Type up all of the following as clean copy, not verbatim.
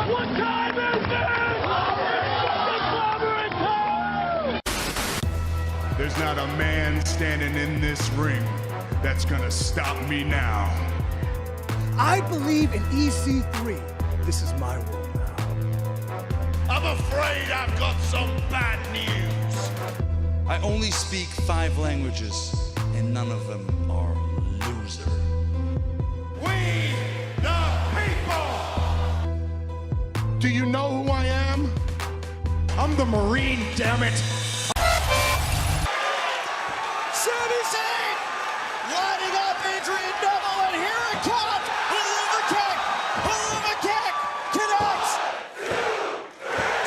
What time is it? There's not a man standing in this ring that's gonna stop me now. I believe in EC3. This is my world now. I'm afraid I've got some bad news. I only speak 5 languages, and none of them are loser. We the people! Do you know who I am? I'm the Marine, damn it! Sami Zayn lining up Adrian Neville, and here it comes! Hallouma kick connects!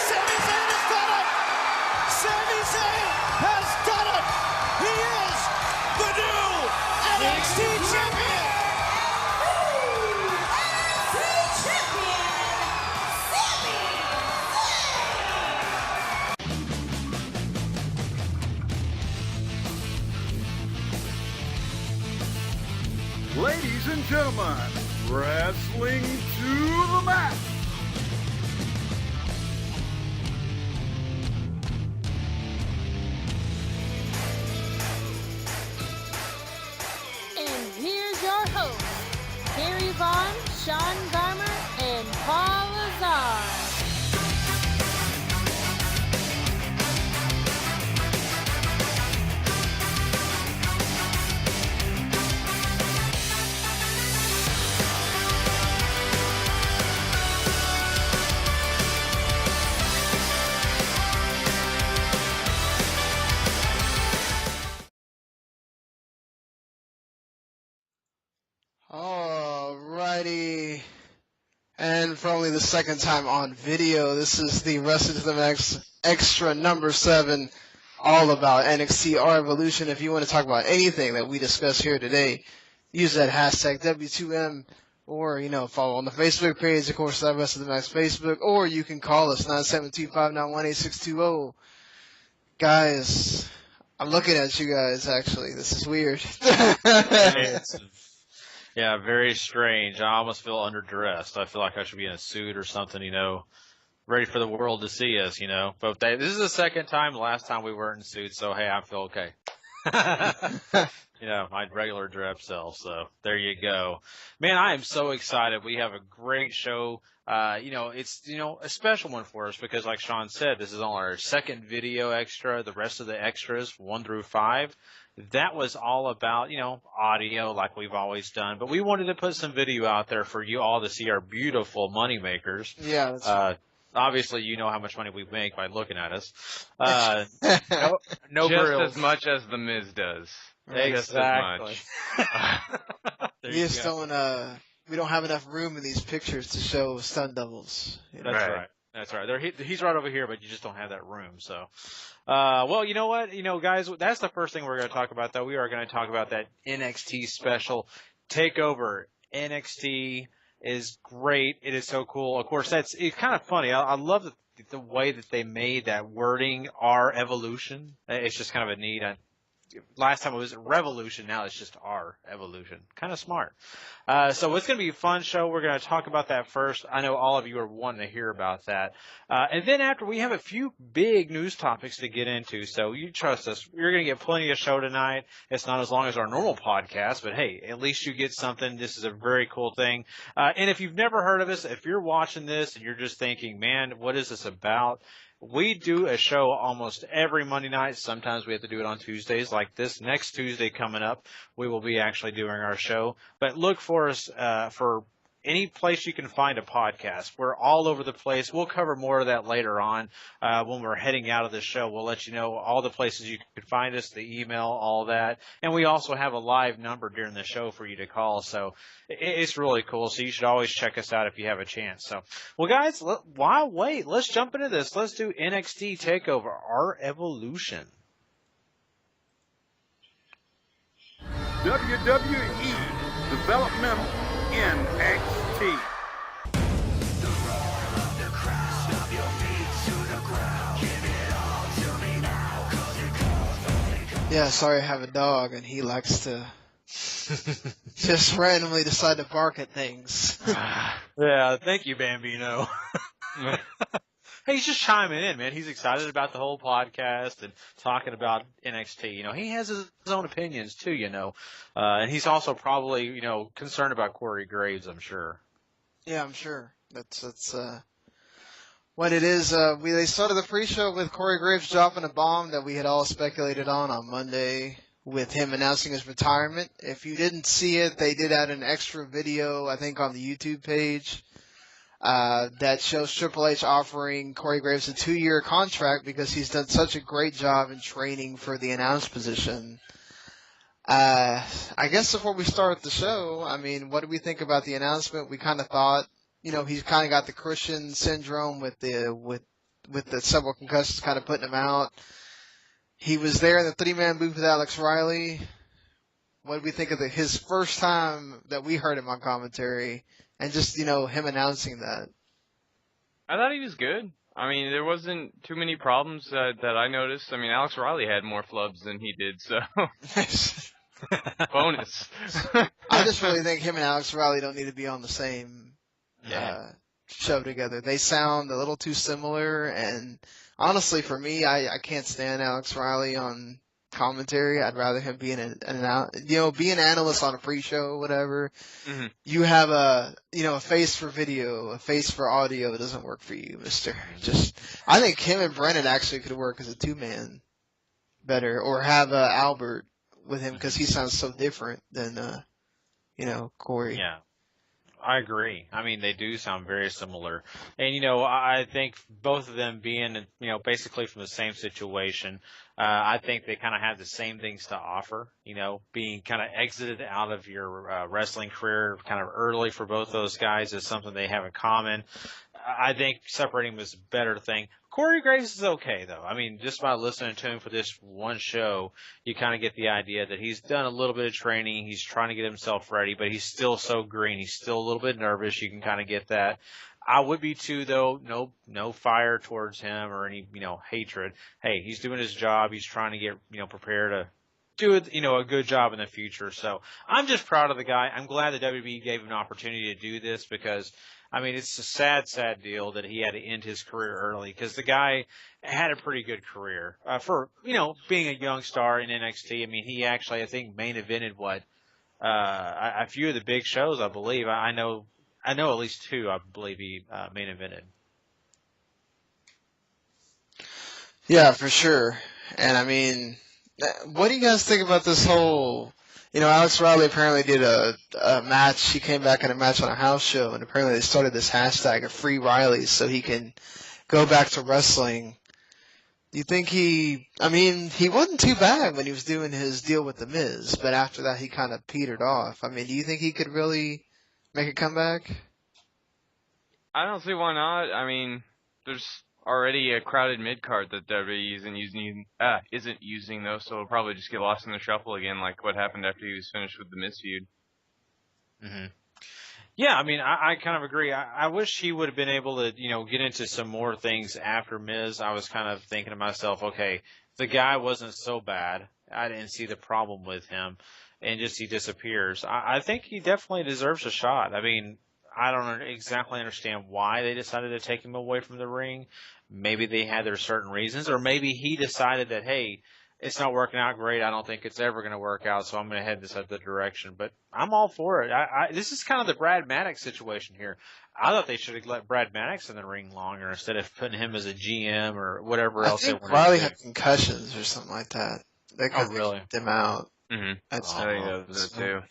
Sami Zayn has done it! Sami Zayn has done it! He is the new NXT champion! NXT champion, Sami Ladies and gentlemen, wrestling to the mat. And here's your hosts, Gary Vaughn, Sean Garmer, and Paul Lazar. Alrighty, and for only the second time on video, this is the Wrestling to the Max Extra number 7, all about NXT REvolution. If you want to talk about anything that we discuss here today, use that hashtag W2M, or, follow on the Facebook page, of course, that Wrestling to the Max Facebook, or you can call us, 972-591-8620. Guys, I'm looking at you guys, actually. This is weird. Yeah, very strange. I almost feel underdressed. I feel like I should be in a suit or something, ready for the world to see us, But this is the second time. Last time we weren't in suits, so hey, I feel okay. My regular dress self. So there you go. Man, I am so excited. We have a great show. It's, a special one for us because like Sean said, this is only our second video extra. The rest of the extras, 1 through 5, that was all about, audio like we've always done. But we wanted to put some video out there for you all to see our beautiful money makers. Yeah, that's right. Obviously, you know how much money we make by looking at us. No just grills. As much as the Miz does. Exactly. We just we don't have enough room in these pictures to show stun doubles. That's right. That's right. He's right over here, but you just don't have that room. So, well, you know what? Guys, that's the first thing we're going to talk about, though. We are going to talk about that NXT special takeover. NXT is great. It is so cool. Of course, it's kind of funny. I love the way that they made that wording, REvolution. It's just kind of a neat. Last time it was Revolution, now it's just REvolution. Kind of smart. So it's going to be a fun show. We're going to talk about that first. I know all of you are wanting to hear about that. And then after, we have a few big news topics to get into. So you trust us. You're going to get plenty of show tonight. It's not as long as our normal podcast, but hey, at least you get something. This is a very cool thing. And if you've never heard of us, if you're watching this and you're just thinking, man, what is this about? We do a show almost every Monday night. Sometimes we have to do it on Tuesdays, like this next Tuesday coming up. We will be actually doing our show. But look for us for any place you can find a podcast. We're all over the place. We'll cover more of that later on when we're heading out of the show. We'll let you know all the places you can find us, the email, all that. And we also have a live number during the show for you to call. So it's really cool. So you should always check us out if you have a chance. So, well, guys, why wait? Let's jump into this. Let's do NXT TakeOver, REvolution. WWE Developmental NXT. Yeah, sorry, I have a dog and he likes to just randomly decide to bark at things. Yeah, thank you, Bambino. Hey, he's just chiming in, man. He's excited about the whole podcast and talking about NXT. You know, he has his own opinions too, you know. And he's also probably, you know, concerned about Corey Graves, I'm sure. Yeah, I'm sure. That's what it is. They started the pre-show with Corey Graves dropping a bomb that we had all speculated on Monday with him announcing his retirement. If you didn't see it, they did add an extra video, I think, on the YouTube page. That shows Triple H offering Corey Graves a 2-year contract because he's done such a great job in training for the announce position. I guess before we start the show, I mean, what do we think about the announcement? We kind of thought, you know, he's kind of got the Christian syndrome with the several concussions kind of putting him out. He was there in the 3-man booth with Alex Riley. What do we think of his first time that we heard him on commentary? And just, you know, him announcing that. I thought he was good. I mean, there wasn't too many problems that I noticed. I mean, Alex Riley had more flubs than he did, so bonus. I just really think him and Alex Riley don't need to be on the same show together. They sound a little too similar, and honestly, for me, I can't stand Alex Riley on commentary. I'd rather him be an analyst on a pre-show or whatever. Mm-hmm. You have a face for video, a face for audio. It doesn't work for you, mister. I think him and Brennan actually could work as a 2-man better, or have Albert with him because he sounds so different than, Corey. Yeah. I agree. I mean, they do sound very similar. And, you know, I think both of them being, you know, basically from the same situation, I think they kind of have the same things to offer, you know, being kind of exited out of your wrestling career kind of early for both those guys is something they have in common. I think separating them is a better thing. Corey Graves is okay, though. I mean, just by listening to him for this one show, you kind of get the idea that he's done a little bit of training. He's trying to get himself ready, but he's still so green. He's still a little bit nervous. You can kind of get that. I would be too, though. No fire towards him or any, you know, hatred. Hey, he's doing his job. He's trying to get, you know, prepared to do it, you know, a good job in the future. So I'm just proud of the guy. I'm glad the WWE gave him an opportunity to do this because, I mean, it's a sad, sad deal that he had to end his career early because the guy had a pretty good career for, you know, being a young star in NXT. I mean, he actually, I think, main evented a few of the big shows, I believe. I know at least 2, I believe he main evented. Yeah, for sure. And I mean, what do you guys think about this whole, you know, Alex Riley apparently did a match. He came back in a match on a house show, and apparently they started this hashtag of Free Riley so he can go back to wrestling. Do you think he wasn't too bad when he was doing his deal with The Miz, but after that he kind of petered off. I mean, do you think he could really make a comeback? I don't see why not. I mean, there's already a crowded mid-card that WWE isn't using, though, so it'll probably just get lost in the shuffle again, like what happened after he was finished with the Miz feud. Mm-hmm. Yeah, I mean, I kind of agree. I wish he would have been able to, you know, get into some more things after Miz. I was kind of thinking to myself, okay, the guy wasn't so bad. I didn't see the problem with him, and just he disappears. I think he definitely deserves a shot. I mean, I don't exactly understand why they decided to take him away from the ring. Maybe they had their certain reasons, or maybe he decided that, hey, it's not working out great. I don't think it's ever going to work out, so I'm going to head this other direction. But I'm all for it. This is kind of the Brad Maddox situation here. I thought they should have let Brad Maddox in the ring longer instead of putting him as a GM or whatever else they wanted to do. Riley had concussions or something like that. They could really? Keep him out. Mm-hmm. That's that too.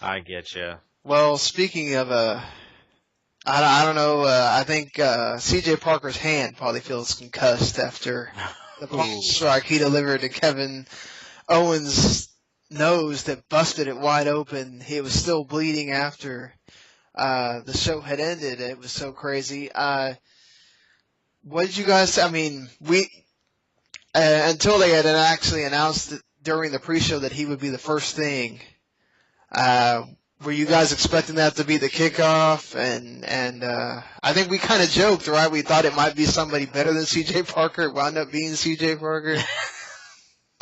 I get you. Well, speaking of I don't know. I think C.J. Parker's hand probably feels concussed after the palm strike he delivered to Kevin Owens' nose that busted it wide open. He was still bleeding after the show had ended. It was so crazy. What did you guys? I mean, we until they had actually announced during the pre-show that he would be the first thing. Were you guys expecting that to be the kickoff? And I think we kind of joked, right? We thought it might be somebody better than C.J. Parker. It wound up being C.J. Parker.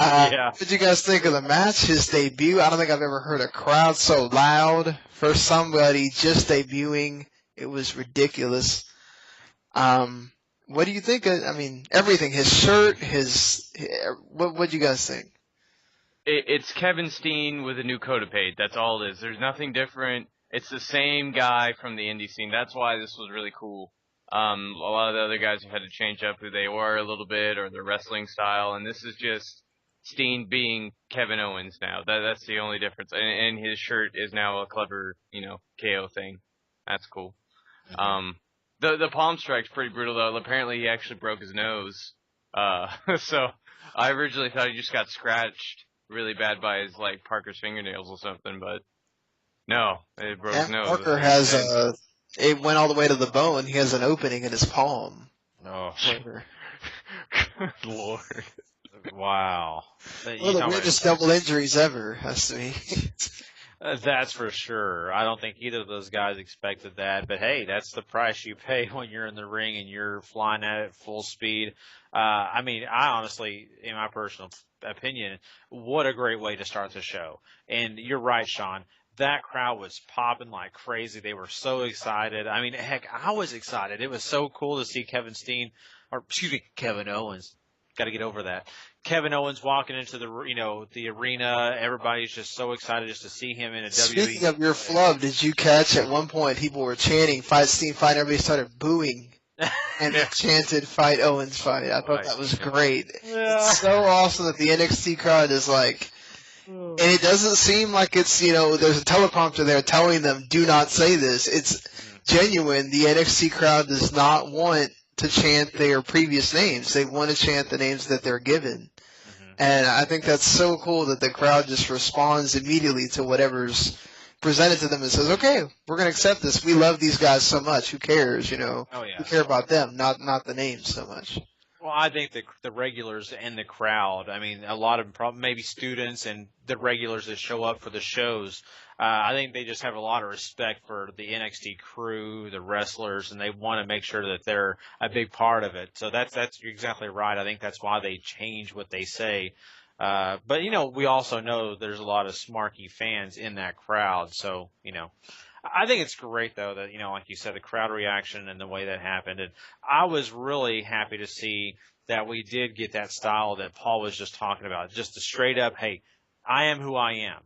Yeah. What did you guys think of the match? His debut? I don't think I've ever heard a crowd so loud for somebody just debuting. It was ridiculous. What do you think? I mean, everything. His shirt, what do you guys think? It's Kevin Steen with a new coat of paint. That's all it is. There's nothing different. It's the same guy from the indie scene. That's why this was really cool. A lot of the other guys have had to change up who they were a little bit or their wrestling style, and this is just Steen being Kevin Owens now. That's the only difference. And his shirt is now a clever, KO thing. That's cool. The palm strike's pretty brutal though. Apparently he actually broke his nose. So I originally thought he just got scratched really bad by his Parker's fingernails or something, but no, it broke his nose. Parker has it went all the way to the bone. He has an opening in his palm. Oh, good Lord. Wow. One of the weirdest double injuries ever, has to be. That's for sure. I don't think either of those guys expected that, but hey, that's the price you pay when you're in the ring and you're flying at it full speed. I mean, I honestly, in my personal opinion, what a great way to start the show. And you're right, Sean. That crowd was popping like crazy. They were so excited. I mean, heck, I was excited. It was so cool to see Kevin Owens. Got to get over that. Kevin Owens walking into the arena. Everybody's just so excited just to see him in a WWE. Speaking of your flub, did you catch at one point people were chanting "Fight Steen, fight"? Everybody started booing and chanted "Fight Owens, fight." I thought that was great. Yeah. It's so awesome that the NXT crowd is and it doesn't seem like it's there's a teleprompter there telling them do not say this. It's genuine. The NXT crowd does not want to chant their previous names. They want to chant the names that they're given. And I think that's so cool that the crowd just responds immediately to whatever's presented to them and says, okay, we're going to accept this. We love these guys so much. Who cares, Oh, yeah. We care about them, not the names so much. Well, I think the regulars and the crowd, I mean, a lot of them, maybe students and the regulars that show up for the shows, I think they just have a lot of respect for the NXT crew, the wrestlers, and they want to make sure that they're a big part of it. So that's you're exactly right. I think that's why they change what they say. But we also know there's a lot of smarky fans in that crowd. So, I think it's great though that, like you said, the crowd reaction and the way that happened. And I was really happy to see that we did get that style that Paul was just talking about. Just a straight up, hey, I am who I am.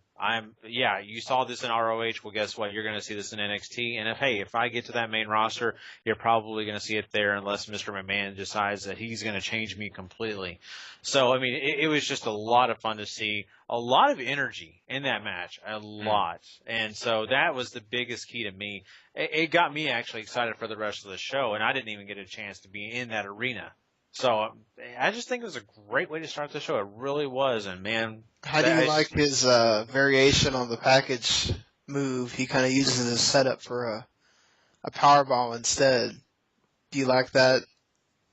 You saw this in ROH. Well, guess what? You're going to see this in NXT. And if I get to that main roster, you're probably going to see it there unless Mr. McMahon decides that he's going to change me completely. So, I mean, it was just a lot of fun to see. A lot of energy in that match. A lot. And so that was the biggest key to me. It got me actually excited for the rest of the show, and I didn't even get a chance to be in that arena. So I just think it was a great way to start the show. It really was, and man. How do you like his variation on the package move? He kind of uses it as setup for a powerbomb instead. Do you like that?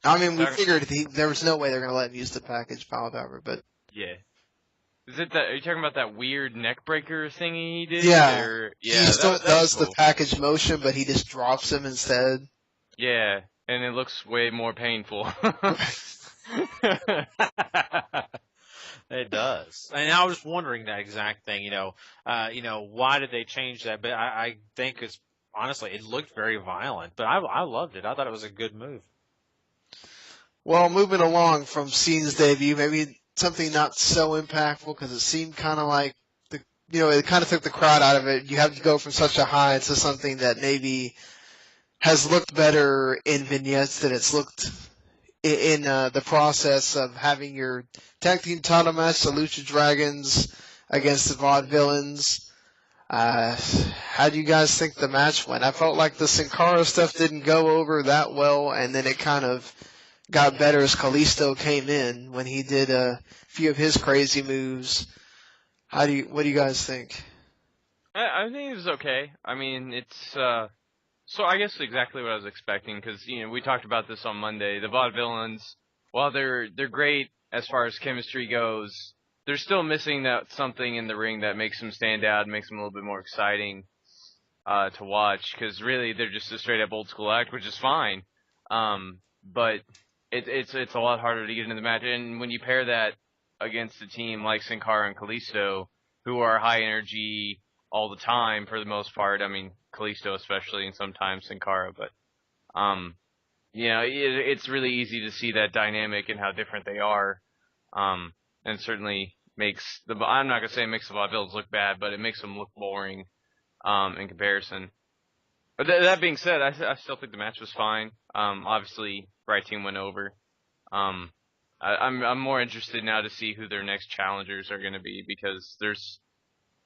I mean, we figured there was no way they're going to let him use the package powerbomb, but yeah. Is it that? Are you talking about that weird neck breaker thing he did? Yeah. He still does cool. the package motion, but he just drops him instead. Yeah, and it looks way more painful. It does. And I was wondering that exact thing, why did they change that? But I think it's, honestly, it looked very violent, but I loved it. I thought it was a good move. Well, moving along from Steen's debut, maybe something not so impactful because it seemed kind of like, it kind of took the crowd out of it. You have to go from such a high to something that maybe has looked better in vignettes than it's looked in the process of having your tag team title match, the Lucha Dragons against the Vaudevillains. How do you guys think the match went? I felt like the Sin Cara stuff didn't go over that well, and then it kind of got better as Kalisto came in when he did a few of his crazy moves. What do you guys think? I think it was okay. I mean, it's so I guess exactly what I was expecting because we talked about this on Monday. The Vaudevillains, while they're great as far as chemistry goes, they're still missing that something in the ring that makes them stand out, makes them a little bit more exciting to watch. Because really, they're just a straight up old school act, which is fine. But it's a lot harder to get into the match, and when you pair that against a team like Sin Cara and Kalisto, who are high energy all the time for the most part. I mean, Kalisto especially, and sometimes Sin Cara, but it's really easy to see that dynamic and how different they are, and certainly makes I'm not gonna say it makes the Vaudevilles look bad, but it makes them look boring in comparison. But that being said, I still think the match was fine. Obviously, right team went over. I'm more interested now to see who their next challengers are going to be, because there's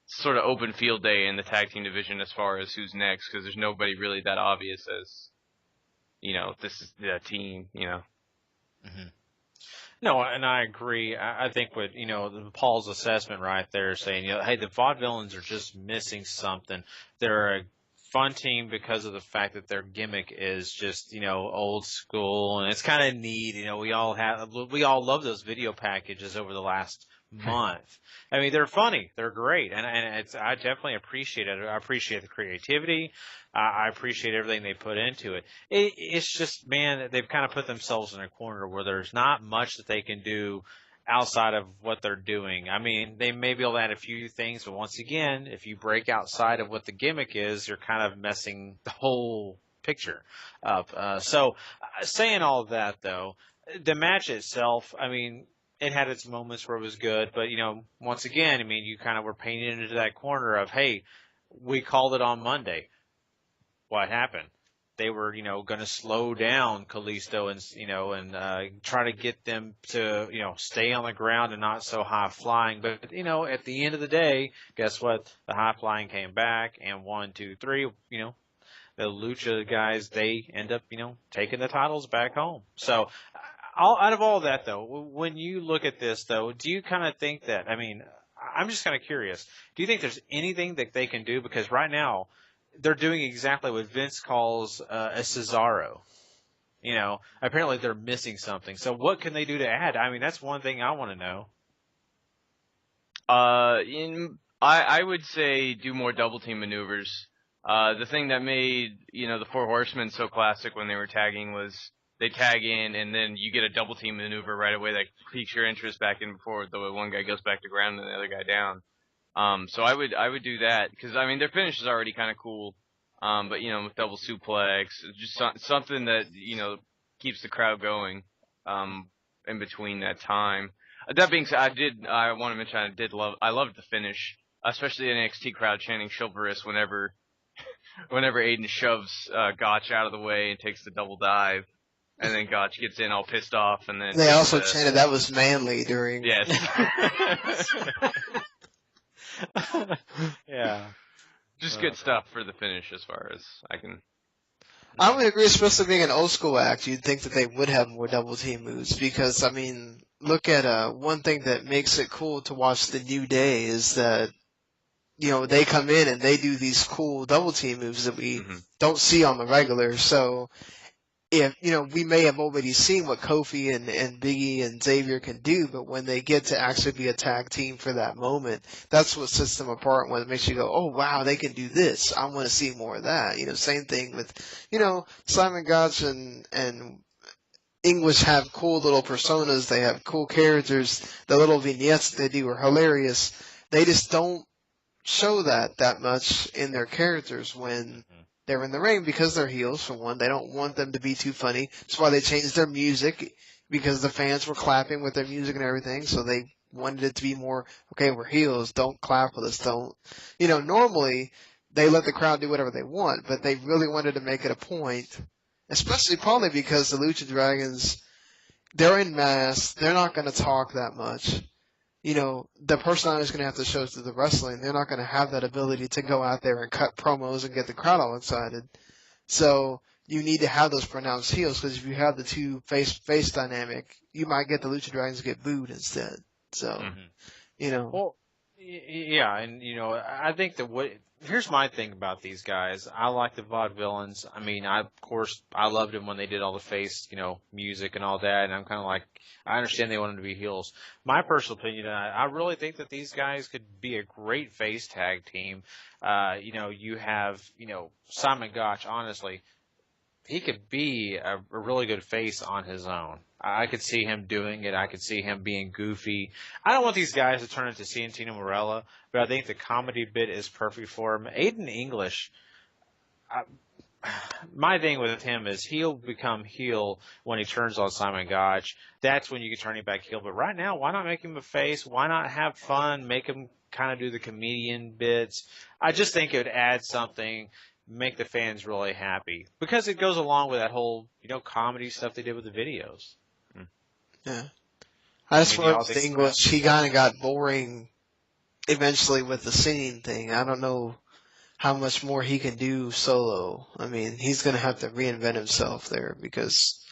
sort of open field day in the tag team division as far as who's next, because there's nobody really that obvious as, this is the team, Mm-hmm. No, and I agree. I think with, Paul's assessment right there saying, hey, the Vaudevillains are just missing something. They're a fun team because of the fact that their gimmick is just, old school, and it's kind of neat. We all love those video packages over the last month. I mean, they're funny, they're great, and I definitely appreciate it. I appreciate the creativity. I appreciate everything they put into it. It's just, man, they've kind of put themselves in a corner where there's not much that they can do outside of what they're doing. I mean, they may be able to add a few things, but once again, if you break outside of what the gimmick is, you're kind of messing the whole picture up. So saying all of that, though, the match itself, I mean, it had its moments where it was good, but, once again, I mean, you kind of were painted into that corner of, hey, we called it on Monday. What happened? They were, going to slow down Kalisto and try to get them to, stay on the ground and not so high flying. But, at the end of the day, guess what? The high flying came back, and 1, 2, 3, the Lucha guys, they end up, taking the titles back home. So, out of all that, though, when you look at this, though, do you kind of think that, I mean, I'm just kind of curious, do you think there's anything that they can do? Because right now, they're doing exactly what Vince calls a Cesaro. Apparently they're missing something. So what can they do to add? I mean, that's one thing I want to know. I would say do more double team maneuvers. The thing that made, the Four Horsemen so classic when they were tagging was they tag in and then you get a double team maneuver right away that piques your interest back in before the one guy goes back to ground and the other guy down. So I would do that, because I mean their finish is already kind of cool, but with double suplex, just something that keeps the crowd going in between that time. That being said, I want to mention I loved the finish, especially the NXT crowd chanting chivalrous whenever Aiden shoves Gotch out of the way and takes the double dive. And then Gotch gets in all pissed off, and then they also chanted that was manly during. Yes. Yeah. Just good stuff for the finish as far as I can. I would agree, especially being an old school act, you'd think that they would have more double team moves, because, I mean, look at one thing that makes it cool to watch the New Day is that, they come in and they do these cool double team moves that we don't see on the regular. So, if, we may have already seen what Kofi and Biggie and Xavier can do, but when they get to actually be a tag team for that moment, that's what sets them apart, when it makes you go, oh wow, they can do this. I want to see more of that. Same thing with, Simon Gotch and English have cool little personas. They have cool characters. The little vignettes that they do are hilarious. They just don't show that much in their characters when they're in the ring, because they're heels, for one. They don't want them to be too funny. That's why they changed their music, because the fans were clapping with their music and everything, so they wanted it to be more, okay, we're heels, don't clap with us, don't. Normally, they let the crowd do whatever they want, but they really wanted to make it a point, especially probably because the Lucha Dragons, they're in masks, they're not going to talk that much. The personality is going to have to show through the wrestling. They're not going to have that ability to go out there and cut promos and get the crowd all excited. So you need to have those pronounced heels, because if you have the two face dynamic, you might get the Lucha Dragons to get booed instead. So, Well, yeah, and I think here's my thing about these guys. I like the Vaudevillains. I mean, of course, I loved them when they did all the face, music and all that, and I'm kind of like, I understand they wanted to be heels. My personal opinion, I really think that these guys could be a great face tag team. You have, Simon Gotch, honestly, he could be a really good face on his own. I could see him doing it. I could see him being goofy. I don't want these guys to turn into Santino Marella, but I think the comedy bit is perfect for him. Aiden English, my thing with him is he'll become heel when he turns on Simon Gotch. That's when you can turn him back heel. But right now, why not make him a face? Why not have fun? Make him kind of do the comedian bits. I just think it would add something, make the fans really happy, because it goes along with that whole, comedy stuff they did with the videos. Yeah. I just want the English. He kind of got boring eventually with the singing thing. I don't know how much more he can do solo. I mean, he's going to have to reinvent himself there because,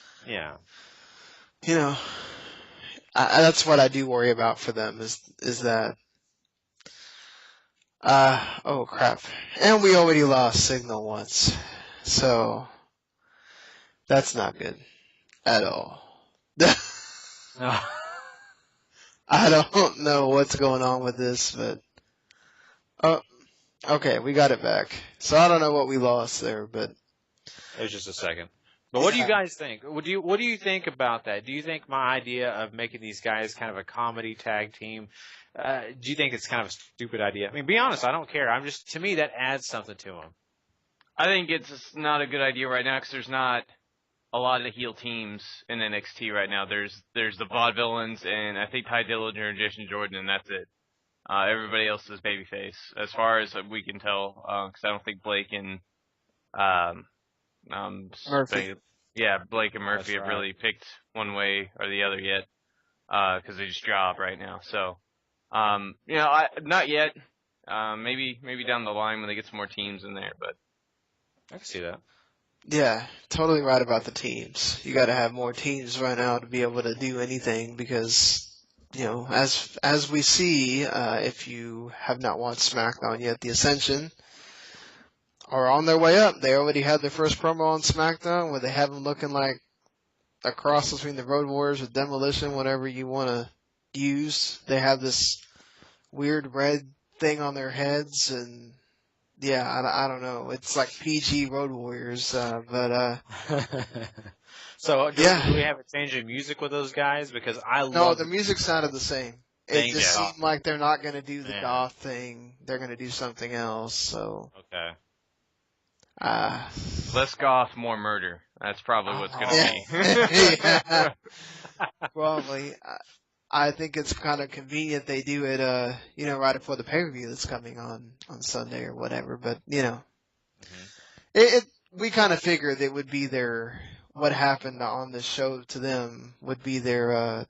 that's what I do worry about for them is that, oh crap. And we already lost Signal once. So, that's not good at all. No. I don't know what's going on with this, but okay, we got it back. So I don't know what we lost there, but it was just a second. But what do you guys think? What do you think about that? Do you think my idea of making these guys kind of a comedy tag team? Do you think it's kind of a stupid idea? I mean, be honest, I don't care. To me, that adds something to them. I think it's not a good idea right now because there's not a lot of heel teams in NXT right now. There's the Vaudevillains and I think Ty Dillinger and Jason Jordan, and that's it. Everybody else is babyface, as far as we can tell, because I don't think Blake and Murphy. Blake and Murphy have really picked one way or the other yet, because they just job right now. So, not yet. Maybe down the line when they get some more teams in there, but I can see that. Yeah, totally right about the teams. You got to have more teams right now to be able to do anything because, as we see, if you have not watched SmackDown yet, the Ascension are on their way up. They already had their first promo on SmackDown where they have them looking like a cross between the Road Warriors or Demolition, whatever you want to use. They have this weird red thing on their heads and I don't know. It's like PG Road Warriors, but So, do we have a change in music with those guys? Because No, the music sounded the same. It just seemed like they're not going to do the goth thing. They're going to do something else, so. Okay. Less goth, more murder. That's probably what's going to be. Probably. I think it's kind of convenient they do it, right before the pay-per-view that's coming on Sunday or whatever. But, we kind of figured it would be what happened on the show to them would be their,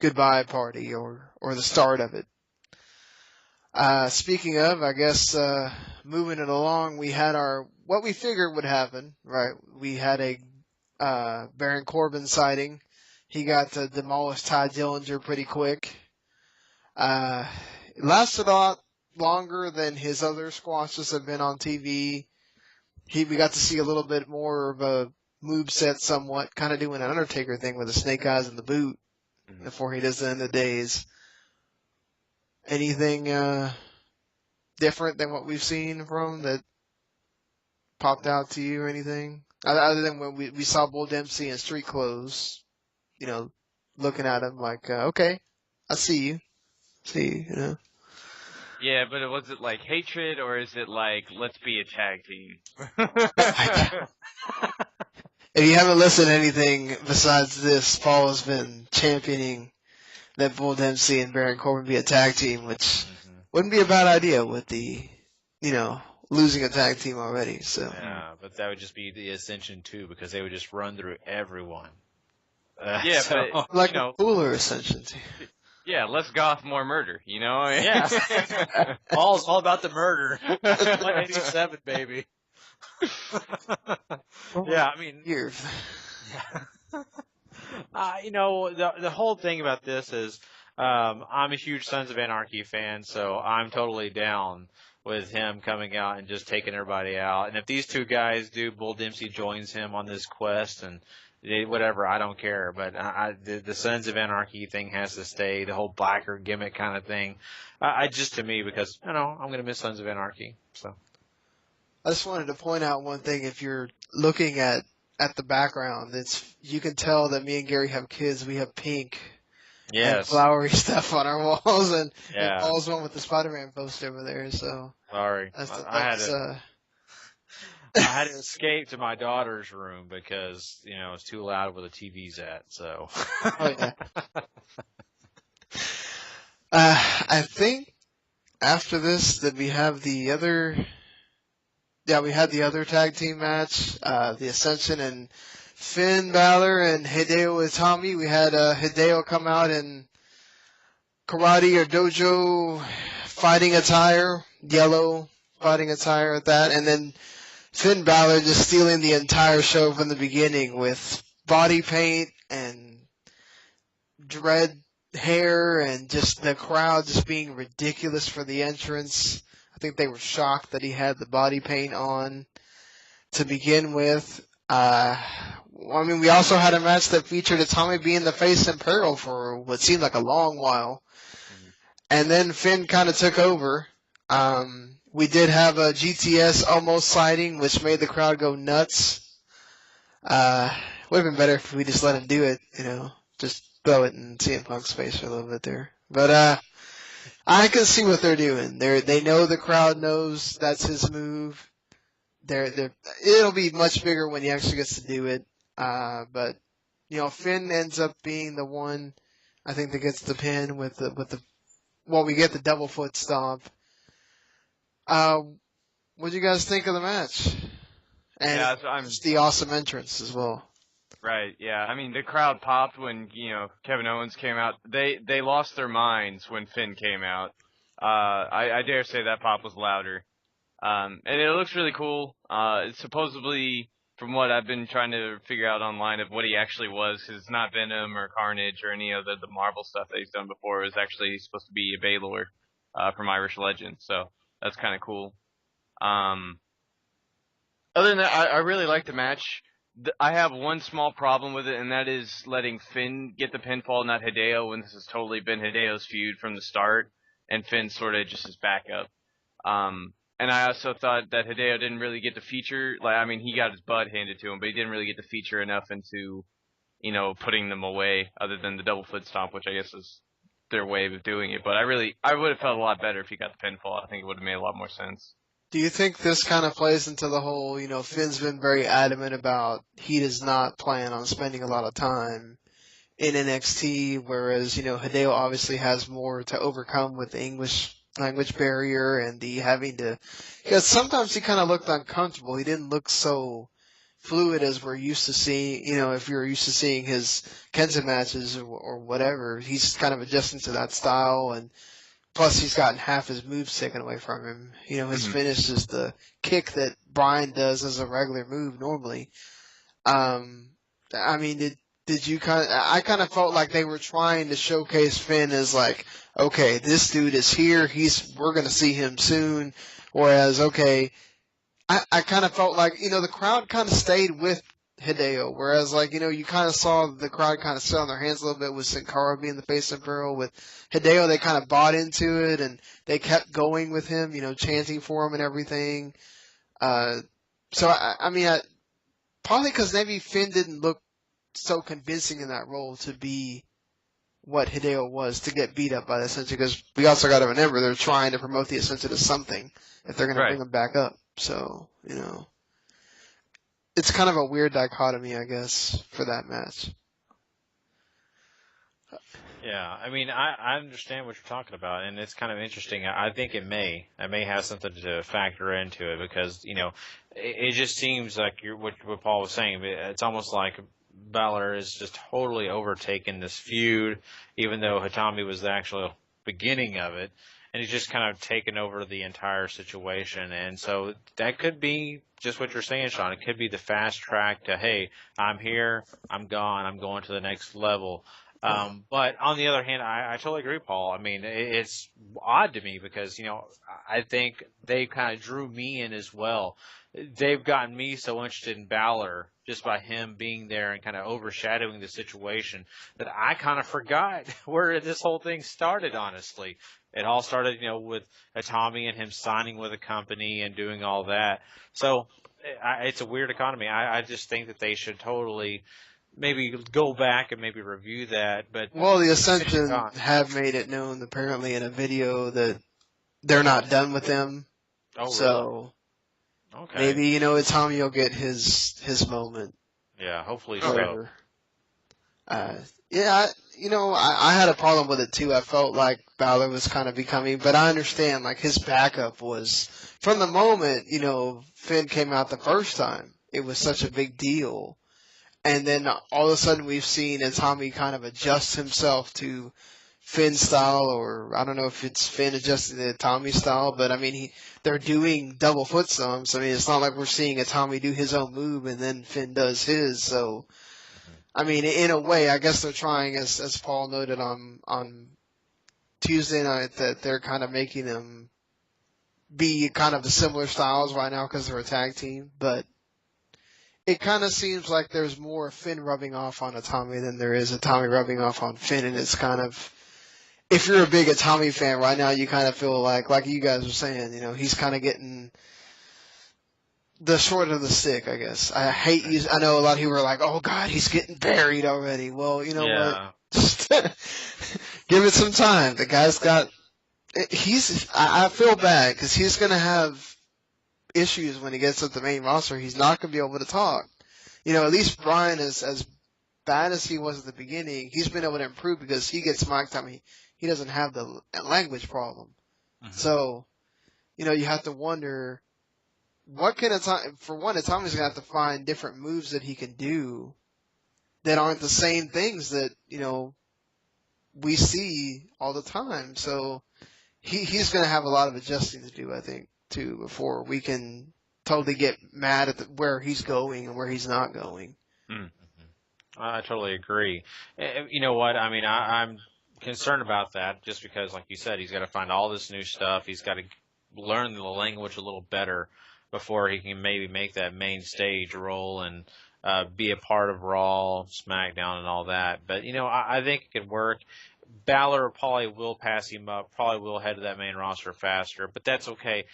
goodbye party or the start of it. Speaking of, I guess, moving it along, we had what we figured would happen, right? We had a, Baron Corbin sighting. He got to demolish Ty Dillinger pretty quick. It lasted a lot longer than his other squashes have been on TV. We got to see a little bit more of a moveset somewhat, kind of doing an Undertaker thing with the snake eyes and the boot before he does the end of days. Anything different than what we've seen from that popped out to you or anything? Other than when we saw Bull Dempsey in street clothes. Looking at him like, okay, I see you. Yeah, but was it like hatred or is it like, let's be a tag team? If you haven't listened to anything besides this, Paul has been championing that Bull Dempsey and Baron Corbin be a tag team, which wouldn't be a bad idea with the, losing a tag team already. So. Yeah, but that would just be the Ascension too, because they would just run through everyone. But like a cooler Ascension team. Yeah, less goth, more murder. Yeah. all about the murder. 187, baby. Yeah, I mean. Years. The whole thing about this is, I'm a huge Sons of Anarchy fan, so I'm totally down with him coming out and just taking everybody out. And if these two guys do, Bull Dempsey joins him on this quest and whatever, I don't care. But the Sons of Anarchy thing has to stay. The whole Blacker gimmick kind of thing. Just to me, because I'm going to miss Sons of Anarchy. So. I just wanted to point out one thing. If you're looking at the background, you can tell that me and Gary have kids. We have pink and flowery stuff on our walls, and Paul's one with the Spider-Man poster over there. So sorry, I had to escape to my daughter's room because it's too loud where the TV's at. So. Oh yeah. I think after this that we have the other. Yeah, we had the other tag team match, the Ascension and Finn Balor and Hideo Itami. We had Hideo come out in karate or dojo fighting attire, yellow fighting attire at that, and then Finn Balor just stealing the entire show from the beginning with body paint and dread hair and just the crowd just being ridiculous for the entrance. I think they were shocked that he had the body paint on to begin with. We also had a match that featured Itami being the face in peril for what seemed like a long while. And then Finn kind of took over. We did have a GTS almost sighting, which made the crowd go nuts. Would have been better if we just let him do it, just throw it in CM Punk's face for a little bit there. But, I can see what they're doing. They know the crowd knows that's his move. It'll be much bigger when he actually gets to do it. But Finn ends up being the one I think that gets the pin with we get the double foot stomp. What do you guys think of the match? And the awesome entrance as well. Right, yeah. I mean, the crowd popped when, Kevin Owens came out. They lost their minds when Finn came out. I dare say that pop was louder. And it looks really cool. It's supposedly, from what I've been trying to figure out online of what he actually was, because it's not Venom or Carnage or any of the Marvel stuff that he's done before. It was actually supposed to be a Balor from Irish Legend. So that's kind of cool. Other than that, I really like the match. I have one small problem with it, and that is letting Finn get the pinfall, not Hideo, when this has totally been Hideo's feud from the start, and Finn sort of just his backup. And I also thought that Hideo didn't really get to feature, he got his butt handed to him, but he didn't really get to feature enough into, putting them away, other than the double foot stomp, which I guess is their way of doing it. But I would have felt a lot better if he got the pinfall. I think it would have made a lot more sense. Do you think this kind of plays into the whole, Finn's been very adamant about he does not plan on spending a lot of time in NXT, whereas, Hideo obviously has more to overcome with the English language barrier and the having to, because sometimes he kind of looked uncomfortable. He didn't look so fluid as we're used to seeing, if you're used to seeing his Kenta matches or whatever, he's kind of adjusting to that style, and plus, he's gotten half his moves taken away from him. His finish is the kick that Bryan does as a regular move normally. Did you I kind of felt like they were trying to showcase Finn as like, okay, this dude is here. We're going to see him soon. Whereas, okay, I kind of felt like, the crowd kind of stayed with Hideo, whereas you kind of saw the crowd kind of sit on their hands a little bit with Sin Cara being the face of Pearl. With Hideo, they kind of bought into it and they kept going with him, chanting for him and everything. Probably because maybe Finn didn't look so convincing in that role to be what Hideo was, to get beat up by the Ascension, because we also got to remember they're trying to promote the Ascension as something if they're going to bring him back up. So, it's kind of a weird dichotomy, I guess, for that match. Yeah, I understand what you're talking about, and it's kind of interesting. I think it may have something to factor into it, because it just seems like what Paul was saying. It's almost like Balor is just totally overtaken this feud, even though Hitami was the actual beginning of it. And he's just kind of taken over the entire situation. And so that could be just what you're saying, Sean. It could be the fast track to, hey, I'm here, I'm gone, I'm going to the next level. But on the other hand, I totally agree, Paul. I mean, it's odd to me because, I think they kind of drew me in as well. They've gotten me so interested in Balor just by him being there and kind of overshadowing the situation that I kind of forgot where this whole thing started, honestly. It all started, with Tommy and him signing with a company and doing all that. So it's a weird economy. I just think that they should totally maybe go back and maybe review that. But the Ascension have made it known apparently in a video that they're not done with them. Oh, so really? Okay. maybe Tommy will get his moment. Yeah, hopefully so. I had a problem with it too. I felt like Balor was kind of becoming, but I understand like his backup was from the moment Finn came out the first time. It was such a big deal. And then all of a sudden we've seen Tommy kind of adjust himself to Finn style, or I don't know if it's Finn adjusting to Tommy style, but I mean, they're doing double foot stomps. I mean, it's not like we're seeing Tommy do his own move and then Finn does his. So, I mean, in a way, I guess they're trying, as Paul noted on Tuesday night, that they're kind of making them be kind of the similar styles right now because they're a tag team, but it kind of seems like there's more Finn rubbing off on Tommy than there is Tommy rubbing off on Finn, and it's kind of, if you're a big Tommy fan right now, you kind of feel like you guys were saying, he's kind of getting the short of the stick, I guess. I know a lot of people are like, oh God, he's getting buried already. Well, what? Just give it some time. The guy's got, I feel bad because he's going to have issues when he gets up the main roster. He's not going to be able to talk. At least Brian is as bad as he was at the beginning. He's been able to improve because he gets mic time. He doesn't have the language problem. Mm-hmm. So, you have to wonder what can for one, Tommy's going to have to find different moves that he can do that aren't the same things that, we see all the time. So he's going to have a lot of adjusting to do, I think, too, before we can totally get mad at where he's going and where he's not going. Mm-hmm. I totally agree. You know what? I mean, I'm concerned about that just because, like you said, he's got to find all this new stuff. He's got to learn the language a little better before he can maybe make that main stage role and be a part of Raw, SmackDown, and all that. But, I think it can work. Balor probably will pass him up, probably will head to that main roster faster, but that's okay.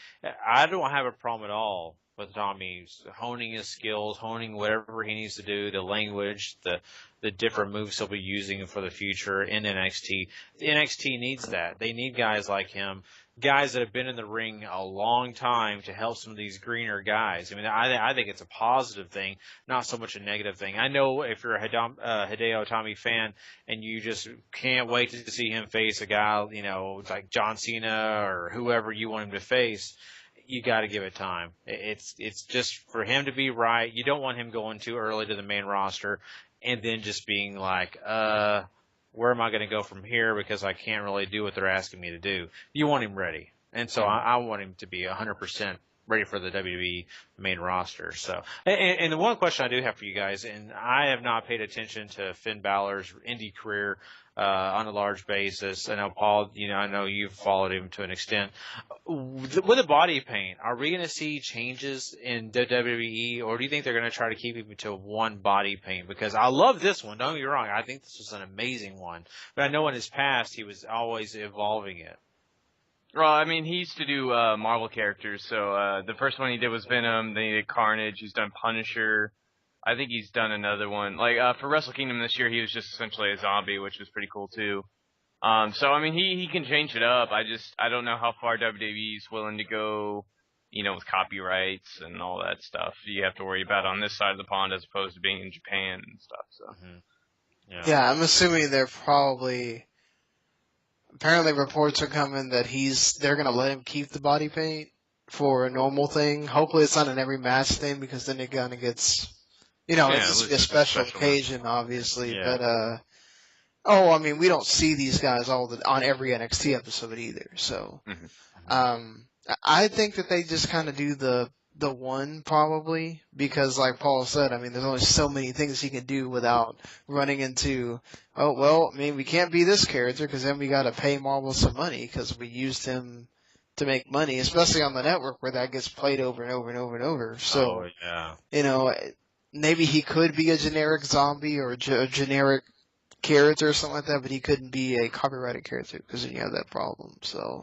I don't have a problem at all with Tommy honing his skills, honing whatever he needs to do, the language, the different moves he'll be using for the future in NXT. The NXT needs that. They need guys like him, guys that have been in the ring a long time to help some of these greener guys. I mean, I think it's a positive thing, not so much a negative thing. I know if you're a Hideo Itami fan and you just can't wait to see him face a guy, like John Cena or whoever you want him to face, you got to give it time. It's just for him to be right. You don't want him going too early to the main roster and then just being like, where am I going to go from here because I can't really do what they're asking me to do. You want him ready. And so I want him to be 100% ready for the WWE main roster. So, and the one question I do have for you guys, and I have not paid attention to Finn Balor's indie career on a large basis. I know, Paul, I know you've followed him to an extent. With the body paint, are we going to see changes in WWE, or do you think they're going to try to keep him to one body paint? Because I love this one. Don't get me wrong. I think this was an amazing one. But I know in his past he was always evolving it. Well, I mean, he used to do Marvel characters. So the first one he did was Venom. Then he did Carnage. He's done Punisher. I think he's done another one. Like for Wrestle Kingdom this year, he was just essentially a zombie, which was pretty cool too. So I mean, he can change it up. I don't know how far WWE's willing to go, with copyrights and all that stuff. You have to worry about on this side of the pond as opposed to being in Japan and stuff. So. Mm-hmm. Yeah, I'm assuming they're probably. Apparently, reports are coming that they're gonna let him keep the body paint for a normal thing. Hopefully, it's not an every match thing because then it kind of gets. It's a special occasion, obviously, yeah. But I mean, we don't see these guys on every NXT episode either. So, I think that they just kind of do the the one probably, because like Paul said, I mean, there's only so many things he can do without running into, oh, well, I mean, we can't be this character because then we got to pay Marvel some money because we used him to make money, especially on the network where that gets played over and over and over and over. So, you know, maybe he could be a generic zombie or a generic character or something like that, but he couldn't be a copyrighted character because then you have that problem. So,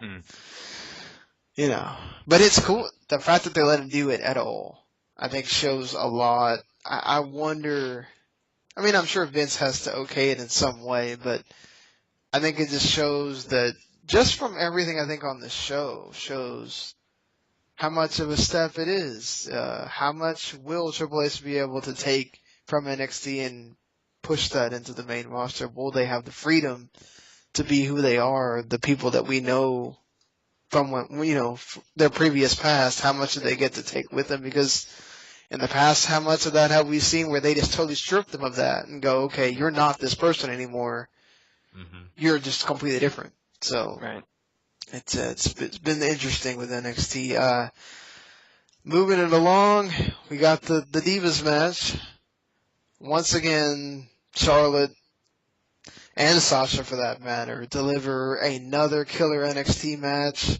you know, but it's cool. The fact that they let him do it at all, I think shows a lot. I wonder, I mean, I'm sure Vince has to okay it in some way, but I think it just shows that just from everything I think on the show shows how much of a step it is. How much will Triple H be able to take from NXT and push that into the main roster? Will they have the freedom to be who they are, the people that we know from when, you know, their previous past? How much do they get to take with them? Because in the past, how much of that have we seen where they just totally strip them of that and go, okay, you're not this person anymore. You're just completely different. So it's been interesting with NXT. Moving it along, we got the Divas match. Once again, Charlotte and Sasha, for that matter, deliver another killer NXT match.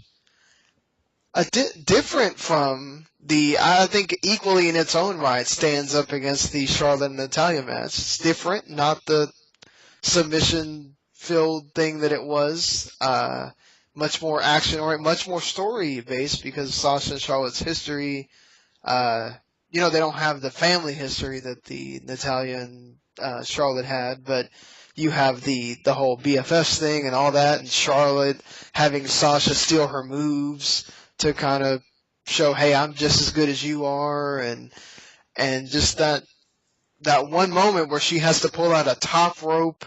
Different from I think equally in its own right, stands up against the Charlotte and Natalya match. It's different, not the submission-filled thing that it was. Much more action-oriented, much more story-based because Sasha and Charlotte's history, you know, they don't have the family history that the Natalya and Charlotte had, but you have the whole BFFs thing and all that, and Charlotte having Sasha steal her moves to kind of show, hey, I'm just as good as you are, and just that one moment where she has to pull out a top rope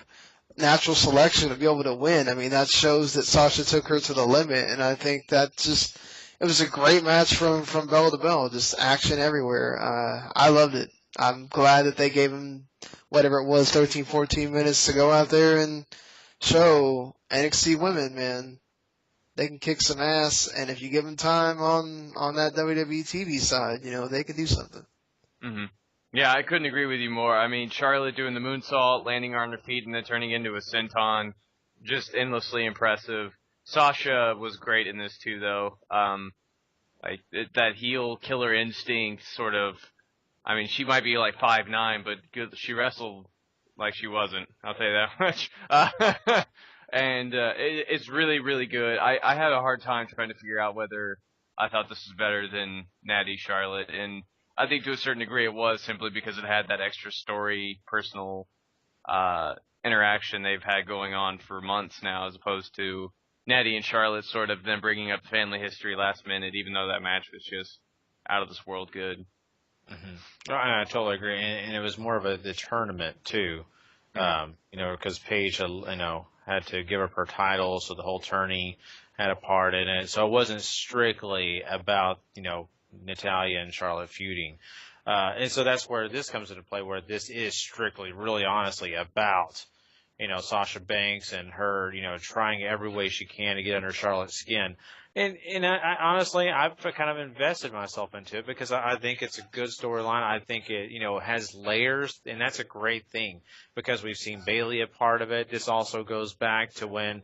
natural selection to be able to win. I mean, that shows that Sasha took her to the limit, and I think that it was a great match from bell to bell, just action everywhere. I loved it. I'm glad that they gave him whatever it was, 13, 14 minutes to go out there and show NXT women, man. They can kick some ass, and if you give them time on that WWE TV side, you know, they can do something. Yeah, I couldn't agree with you more. I mean, Charlotte doing the moonsault, landing on her feet, and then turning into a senton, just endlessly impressive. Sasha was great in this too, though. That heel killer instinct sort of. I mean, she might be like 5'9", but she wrestled like she wasn't. I'll tell you that much. And it's really, really good. I had a hard time trying to figure out whether I thought this was better than Natty Charlotte, and I think to a certain degree it was, simply because it had that extra story, personal interaction they've had going on for months now, as opposed to Natty and Charlotte sort of then bringing up family history last minute, even though that match was just out of this world good. I totally agree, and it was more of the tournament too, you know, because Paige, you know, had to give up her title, so the whole tourney had a part in it. So it wasn't strictly about, you know, Natalya and Charlotte feuding, and so that's where this comes into play, where this is strictly, really honestly, about, you know, Sasha Banks and her, you know, trying every way she can to get under Charlotte's skin. And I honestly, I've kind of invested myself into it because I think it's a good storyline. I think it, you know, has layers, and that's a great thing because we've seen Bayley a part of it. This also goes back to when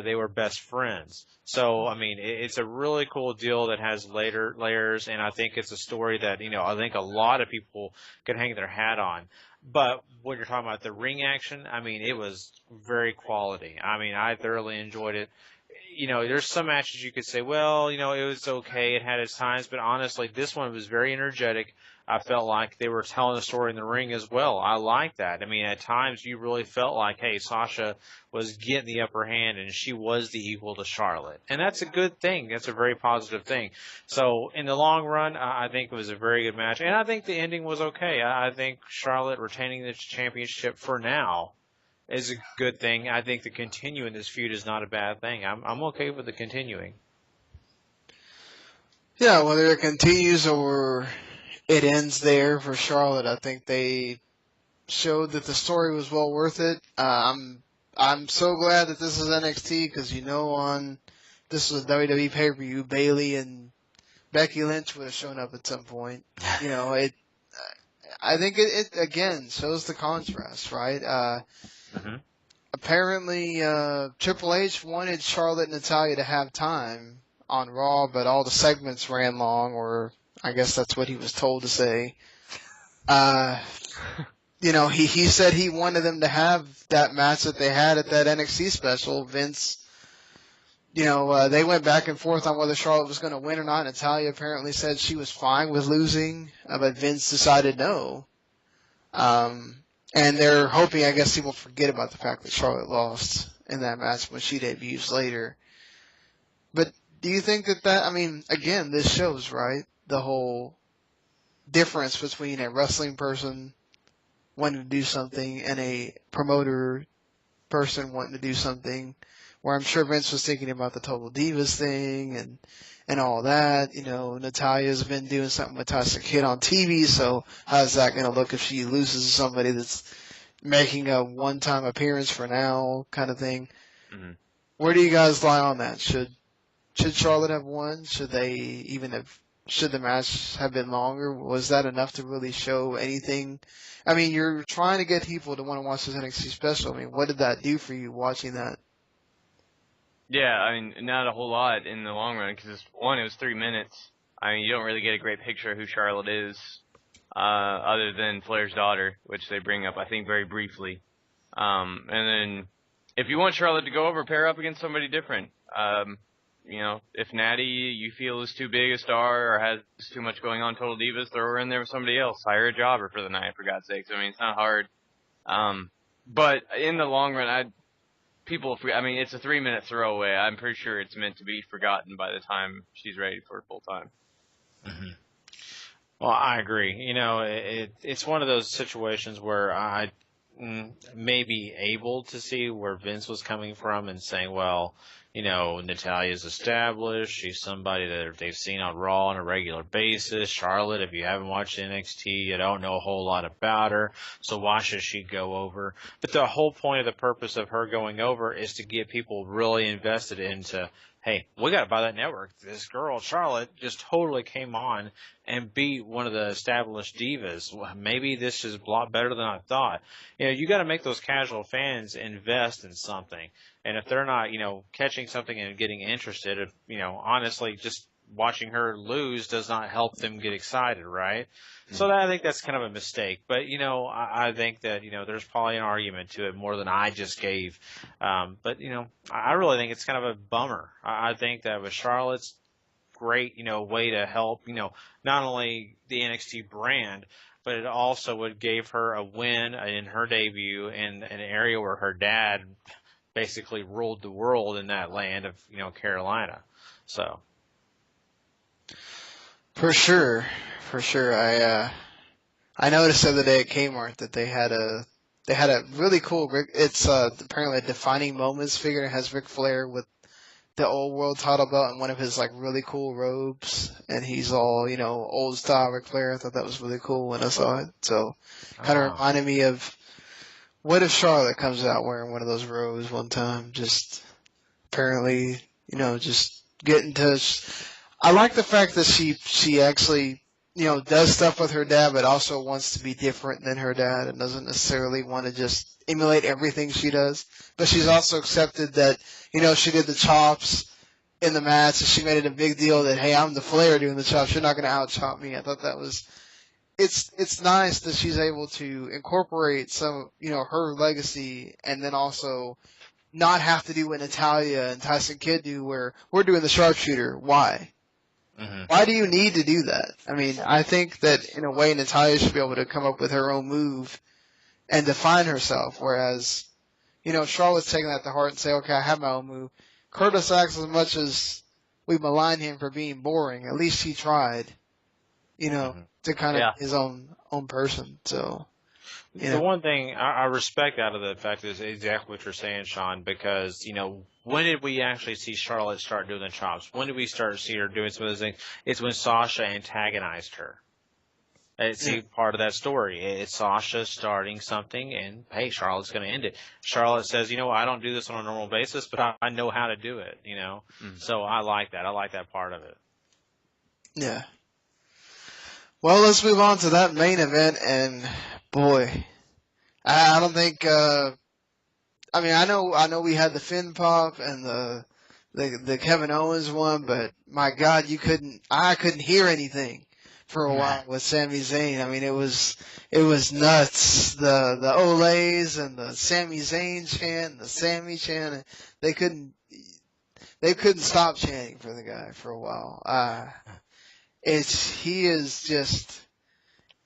they were best friends. So, I mean, it's a really cool deal that has layers, and I think it's a story that, you know, I think a lot of people could hang their hat on. But when you're talking about the ring action, I mean, it was very quality. I mean, I thoroughly enjoyed it. You know, there's some matches you could say, well, you know, it was okay, it had its times, but honestly, this one was very energetic. I felt like they were telling a story in the ring as well. I like that. I mean, at times you really felt like, hey, Sasha was getting the upper hand and she was the equal to Charlotte. And that's a good thing. That's a very positive thing. So in the long run, I think it was a very good match. And I think the ending was okay. I think Charlotte retaining the championship for now is a good thing. I think the continuing this feud is not a bad thing. I'm okay with the continuing. Yeah, whether it continues or it ends there for Charlotte, I think they showed that the story was well worth it. I'm so glad that this is NXT because, you know, this was a WWE pay-per-view, Bayley and Becky Lynch would have shown up at some point. I think it again shows the contrast, right? Apparently, Triple H wanted Charlotte and Natalya to have time on Raw, but all the segments ran long, or I guess that's what he was told to say. He said he wanted them to have that match that they had at that NXT special. Vince, they went back and forth on whether Charlotte was going to win or not. Natalya apparently said she was fine with losing, but Vince decided no. And they're hoping, I guess, people forget about the fact that Charlotte lost in that match when she debuts later. But do you think again, this shows, right, the whole difference between a wrestling person wanting to do something and a promoter person wanting to do something, where I'm sure Vince was thinking about the Total Divas thing and all that. Natalya's been doing something with Tyson Kidd on TV, so how's that going to look if she loses to somebody that's making a one-time appearance for now kind of thing? Mm-hmm. Where do you guys lie on that? Should Charlotte have won? Should the match have been longer? Was that enough to really show anything? I mean, you're trying to get people to want to watch this NXT special. I mean, what did that do for you watching that? Yeah, I mean, not a whole lot in the long run, because it was 3 minutes. I mean, you don't really get a great picture of who Charlotte is, other than Flair's daughter, which they bring up, I think, very briefly. And then, if you want Charlotte to go over, pair up against somebody different. If Natty you feel is too big a star or has too much going on, Total Divas, throw her in there with somebody else. Hire a jobber for the night, for God's sakes. I mean, it's not hard. But in the long run, it's a 3-minute throwaway. I'm pretty sure it's meant to be forgotten by the time she's ready for full time. Mm-hmm. Well, I agree. It's one of those situations where I may be able to see where Vince was coming from and saying, well, Natalya's established. She's somebody that they've seen on Raw on a regular basis. Charlotte, if you haven't watched NXT, you don't know a whole lot about her. So why should she go over? But the whole point of the purpose of her going over is to get people really invested into, hey, we got to buy that network. This girl, Charlotte, just totally came on and beat one of the established divas. Maybe this is a lot better than I thought. You got to make those casual fans invest in something. And if they're not, catching something and getting interested, honestly, just watching her lose does not help them get excited, right? Mm-hmm. So I think that's kind of a mistake. But, I think that, there's probably an argument to it more than I just gave. But, I really think it's kind of a bummer. I think that with Charlotte's great, way to help, not only the NXT brand, but it also would give her a win in her debut in an area where her dad basically ruled the world in that land of, Carolina. So. For sure. I noticed the other day at Kmart that they had a really cool, it's apparently a defining moments figure. It has Ric Flair with the old world title belt and one of his really cool robes, and he's all, old style Ric Flair. I thought that was really cool when I saw it. So kind of reminded me of, what if Charlotte comes out wearing one of those robes one time? Just apparently, just get in touch. I like the fact that she actually, does stuff with her dad, but also wants to be different than her dad and doesn't necessarily want to just emulate everything she does. But she's also accepted that, she did the chops in the match, and she made it a big deal that, hey, I'm the Flair doing the chops. You're not going to out-chop me. I thought that was... It's nice that she's able to incorporate some, her legacy, and then also not have to do what Natalya and Tyson Kidd do, where we're doing the sharpshooter. Why? Mm-hmm. Why do you need to do that? I mean, I think that in a way Natalya should be able to come up with her own move and define herself, whereas, Charlotte's taking that to heart and say, okay, I have my own move. Curtis Axel, as much as we malign him for being boring, at least he tried, to kind of his own person. So, the one thing I respect out of the fact is exactly what you're saying, Sean, because, when did we actually see Charlotte start doing the chops? When did we start to see her doing some of those things? It's when Sasha antagonized her. It's part of that story. It's Sasha starting something, and, hey, Charlotte's going to end it. Charlotte says, I don't do this on a normal basis, but I know how to do it, Mm-hmm. So I like that. I like that part of it. Yeah. Well, let's move on to that main event, and boy, I don't think. I mean, I know we had the Finn pop and the Kevin Owens one, but my God, I couldn't hear anything for a while with Sami Zayn. I mean, it was nuts. The Olays and the Sami Zayn chant, the Sami chant, they couldn't stop chanting for the guy for a while. He is just,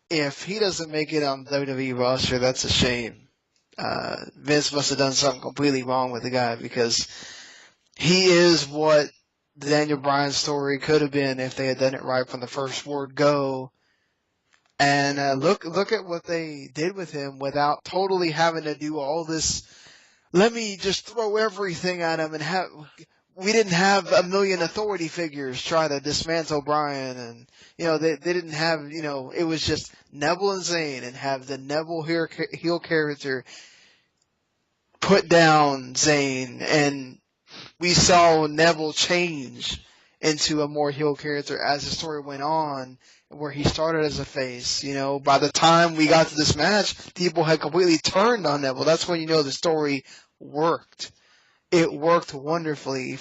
if he doesn't make it on the WWE roster, that's a shame. Vince must have done something completely wrong with the guy, because he is what the Daniel Bryan story could have been if they had done it right from the first word go. And look at what they did with him without totally having to do all this. Let me just throw everything at him and we didn't have a million authority figures try to dismantle Bryan, and they didn't have, it was just Neville and Zayn, and have the Neville heel character put down Zayn, and we saw Neville change into a more heel character as the story went on, where he started as a face. By the time we got to this match, people had completely turned on Neville. That's when the story worked. It worked wonderfully.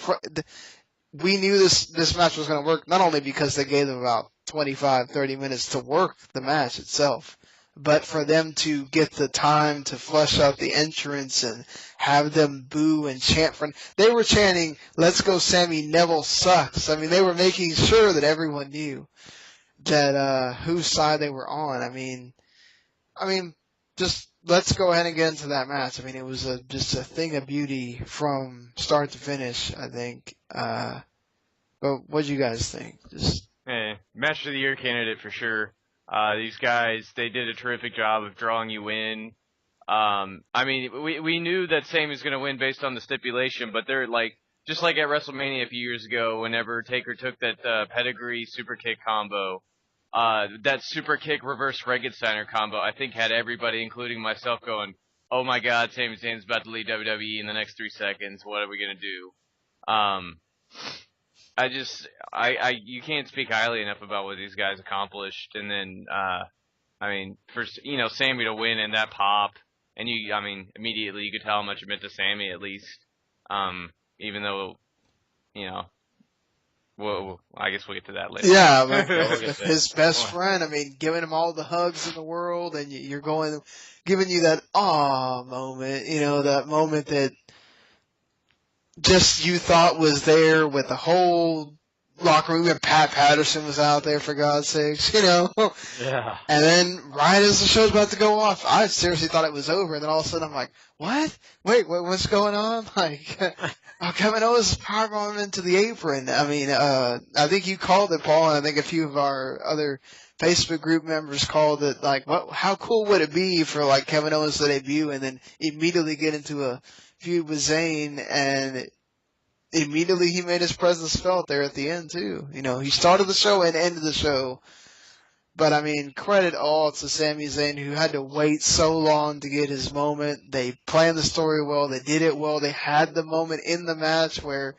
We knew this match was going to work, not only because they gave them about 25, 30 minutes to work the match itself, but for them to get the time to flesh out the entrance and have them boo and chant they were chanting, "Let's go Sammy, Neville sucks." I mean, they were making sure that everyone knew that whose side they were on. I mean, just let's go ahead and get into that match. I mean, it was just a thing of beauty from start to finish, I think. But what do you guys think? Match of the year candidate for sure. These guys, they did a terrific job of drawing you in. I mean, we knew that Sami was going to win based on the stipulation, but they're just like at WrestleMania a few years ago, whenever Taker took that pedigree super kick combo. That super kick reverse Regensteiner combo, I think, had everybody, including myself, going, "Oh my God, Sami Zayn's about to leave WWE in the next 3 seconds. What are we gonna do?" You can't speak highly enough about what these guys accomplished. And then, first, Sami to win and that pop, and immediately you could tell how much it meant to Sami, at least. Even though, well, I guess we'll get to that later. Yeah, his best friend. I mean, giving him all the hugs in the world, and giving you that moment. That moment that just you thought was there with the whole locker room. And Pat Patterson was out there, for God's sakes, Yeah. And then right as the show's about to go off, I seriously thought it was over. And then all of a sudden I'm like, what? Wait, what's going on? Kevin Owens powerbombed him into the apron. I mean, I think you called it, Paul, and I think a few of our other Facebook group members called it, how cool would it be for, Kevin Owens to debut and then immediately get into a feud with Zayn, and immediately he made his presence felt there at the end, too. He started the show and ended the show. But, credit all to Sami Zayn, who had to wait so long to get his moment. They planned the story well. They did it well. They had the moment in the match where,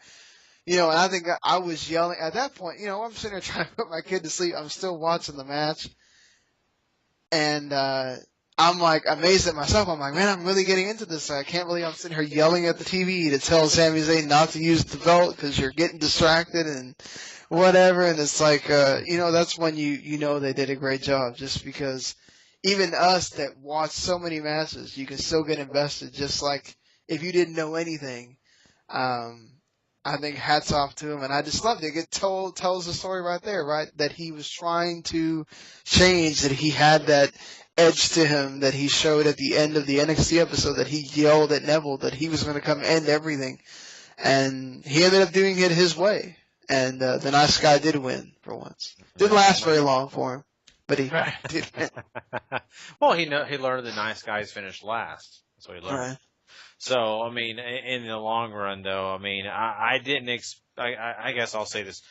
and I think I was yelling. At that point, I'm sitting there trying to put my kid to sleep. I'm still watching the match. And I'm, amazed at myself. I'm like, man, I'm really getting into this. I can't believe I'm sitting here yelling at the TV to tell Sami Zayn not to use the belt because you're getting distracted and whatever. And it's that's when you know they did a great job, just because even us that watch so many matches, you can still get invested, just like if you didn't know anything. I think hats off to him, and I just loved it. It tells the story right there, right? That he was trying to change, that he had that edge to him that he showed at the end of the NXT episode, that he yelled at Neville that he was going to come end everything. And he ended up doing it his way. And the nice guy did win for once. Didn't last very long for him, but he did win. Well, he learned that nice guys finish last. That's what he learned. Right. So, in the long run, though, I didn't I guess I'll say this.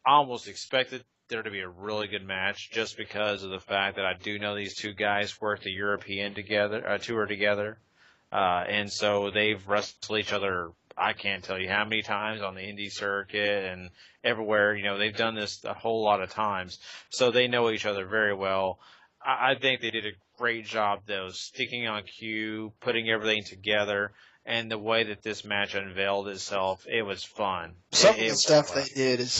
I almost expected there to be a really good match just because of the fact that I do know these two guys worked the European tour together. And so they've wrestled each other I can't tell you how many times on the indie circuit and everywhere. They've done this a whole lot of times, so they know each other very well. I think they did a great job, though, sticking on cue, putting everything together, and the way that this match unveiled itself, it was fun. Some of the stuff they did is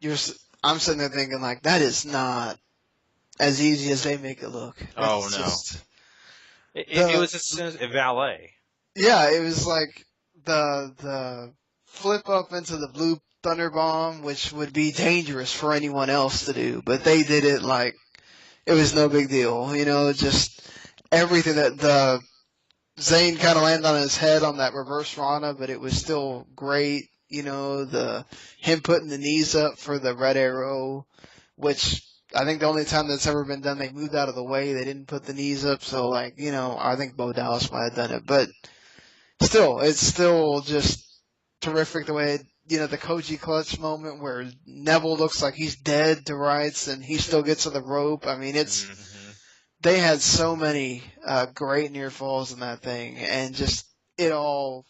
just, I'm sitting there thinking, like, that is not as easy as they make it look. Oh, no. It was a valet. Yeah, it was like the flip up into the blue thunder bomb, which would be dangerous for anyone else to do, but they did it like it was no big deal. Just everything that the Zayn kind of landed on his head on that reverse Rana, but it was still great. Him putting the knees up for the red arrow, which I think the only time that's ever been done, they moved out of the way. They didn't put the knees up. So, I think Bo Dallas might have done it. But still, it's still just terrific the way, the Koji clutch moment where Neville looks like he's dead to rights and he still gets to the rope. I mean, they had so many great near falls in that thing. And just it all,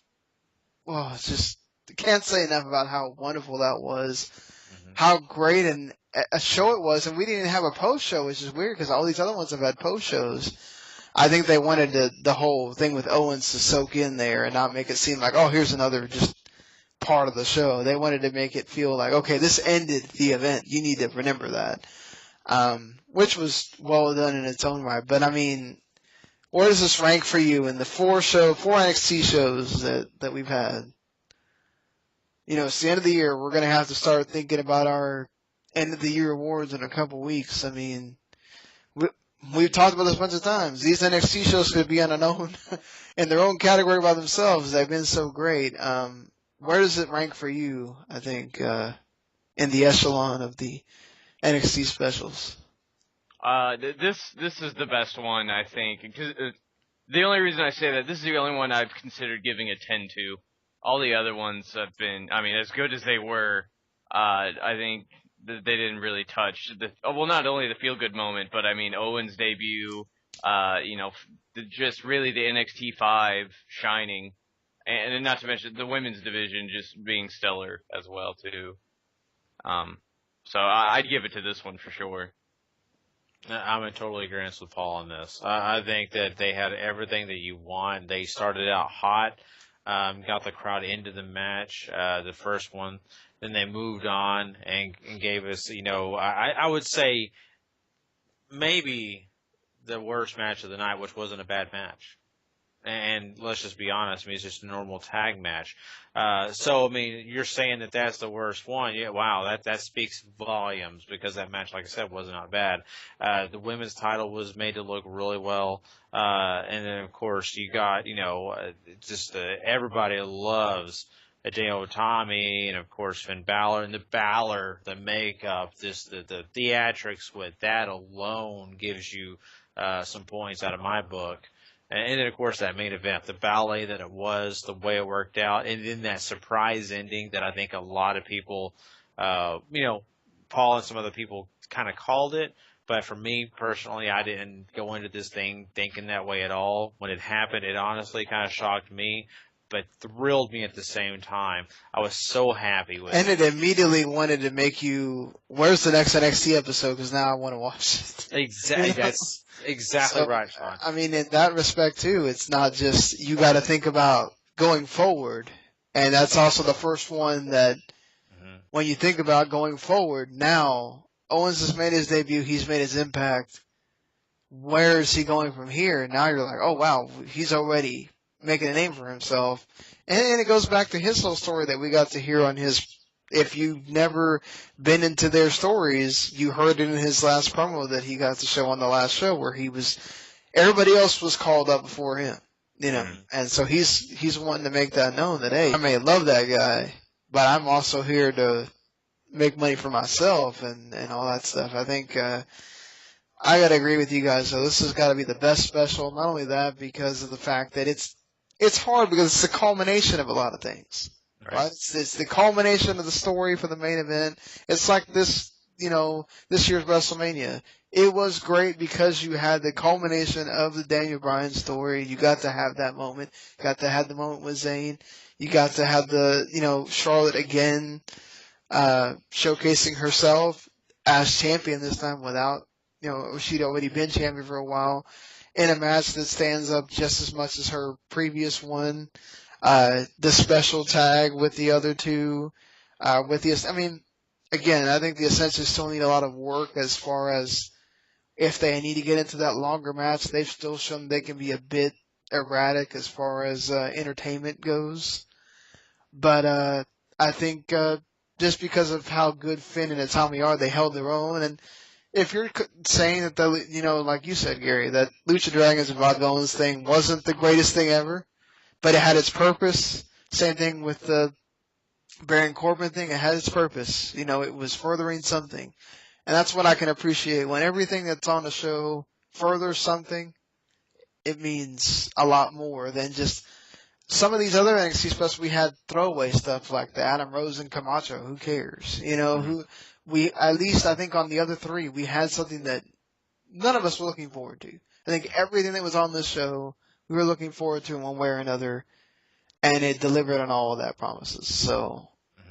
it's just, I can't say enough about how wonderful that was. How great a show it was, and we didn't have a post show, which is weird because all these other ones have had post shows. I think they wanted the whole thing with Owens to soak in there and not make it seem like, oh, here's another just part of the show. They wanted to make it feel like, okay, this ended the event. You need to remember that, which was well done in its own right. But I mean, where does this rank for you in the four NXT shows that we've had? It's the end of the year. We're going to have to start thinking about our end of the year awards in a couple weeks. I mean, we've talked about this a bunch of times. These NXT shows could be on in their own category by themselves. They've been so great. Where does it rank for you, I think, in the echelon of the NXT specials? This is the best one, I think. Because the only reason I say that, this is the only one I've considered giving a 10 to. All the other ones have been, I mean, as good as they were, I think they didn't really touch not only the feel-good moment, but I mean, Owens' debut, just really the NXT 5 shining, and not to mention the women's division just being stellar as well, too. So I'd give it to this one for sure. I'm in total agreement with Paul on this. I think that they had everything that you want. They started out hot. Got the crowd into the match, the first one. Then they moved on and gave us, I would say maybe the worst match of the night, which wasn't a bad match. And let's just be honest, it's just a normal tag match. So, you're saying that that's the worst one. Yeah, wow, that speaks volumes because that match, like I said, was not bad. The women's title was made to look really well. And then, of course, you got, everybody loves Hideo Itami and, of course, Finn Balor. And the makeup, the theatrics with that alone gives you some points out of my book. And then, of course, that main event, the ballet that it was, the way it worked out, and then that surprise ending that I think a lot of people, Paul and some other people kind of called it. But for me, personally, I didn't go into this thing thinking that way at all. When it happened, it honestly kind of shocked me, but thrilled me at the same time. I was so happy with it. And it immediately wanted to make you, where's the next NXT episode? Because now I want to watch it. Exactly. That's exactly right, Sean. I mean, in that respect, too, it's not just, you got to think about going forward. And that's also the first one that, when you think about going forward, now, Owens has made his debut, he's made his impact. Where is he going from here? Now you're like, oh, wow, he's already making a name for himself. And it goes back to his whole story that we got to hear on his, if you've never been into their stories, you heard it in his last promo that he got to show on the last show where everybody else was called up before him, and so he's wanting to make that known that, hey, I may love that guy, but I'm also here to make money for myself and all that stuff. I think, I gotta agree with you guys. So this has got to be the best special. Not only that, because of the fact that it's hard because it's the culmination of a lot of things. Right? It's the culmination of the story for the main event. It's like this, this year's WrestleMania. It was great because you had the culmination of the Daniel Bryan story. You got to have that moment. You got to have the moment with Zayn. You got to have the, Charlotte again, showcasing herself as champion this time without, she'd already been champion for a while in a match that stands up just as much as her previous one. The special tag with the other two, again, I think the Ascension still need a lot of work as far as if they need to get into that longer match. They've still shown they can be a bit erratic as far as entertainment goes. But I think just because of how good Finn and Itami are, they held their own. And if you're saying that, like you said, Gary, that Lucha Dragons and Vaudevillains thing wasn't the greatest thing ever, but it had its purpose. Same thing with the Baron Corbin thing. It had its purpose. It was furthering something. And that's what I can appreciate. When everything that's on the show furthers something, it means a lot more than just some of these other NXT specials. We had throwaway stuff like the Adam Rose and Camacho. Who cares? At least I think on the other three, we had something that none of us were looking forward to. I think everything that was on this show, we were looking forward to in one way or another, and it delivered on all of that promises. So,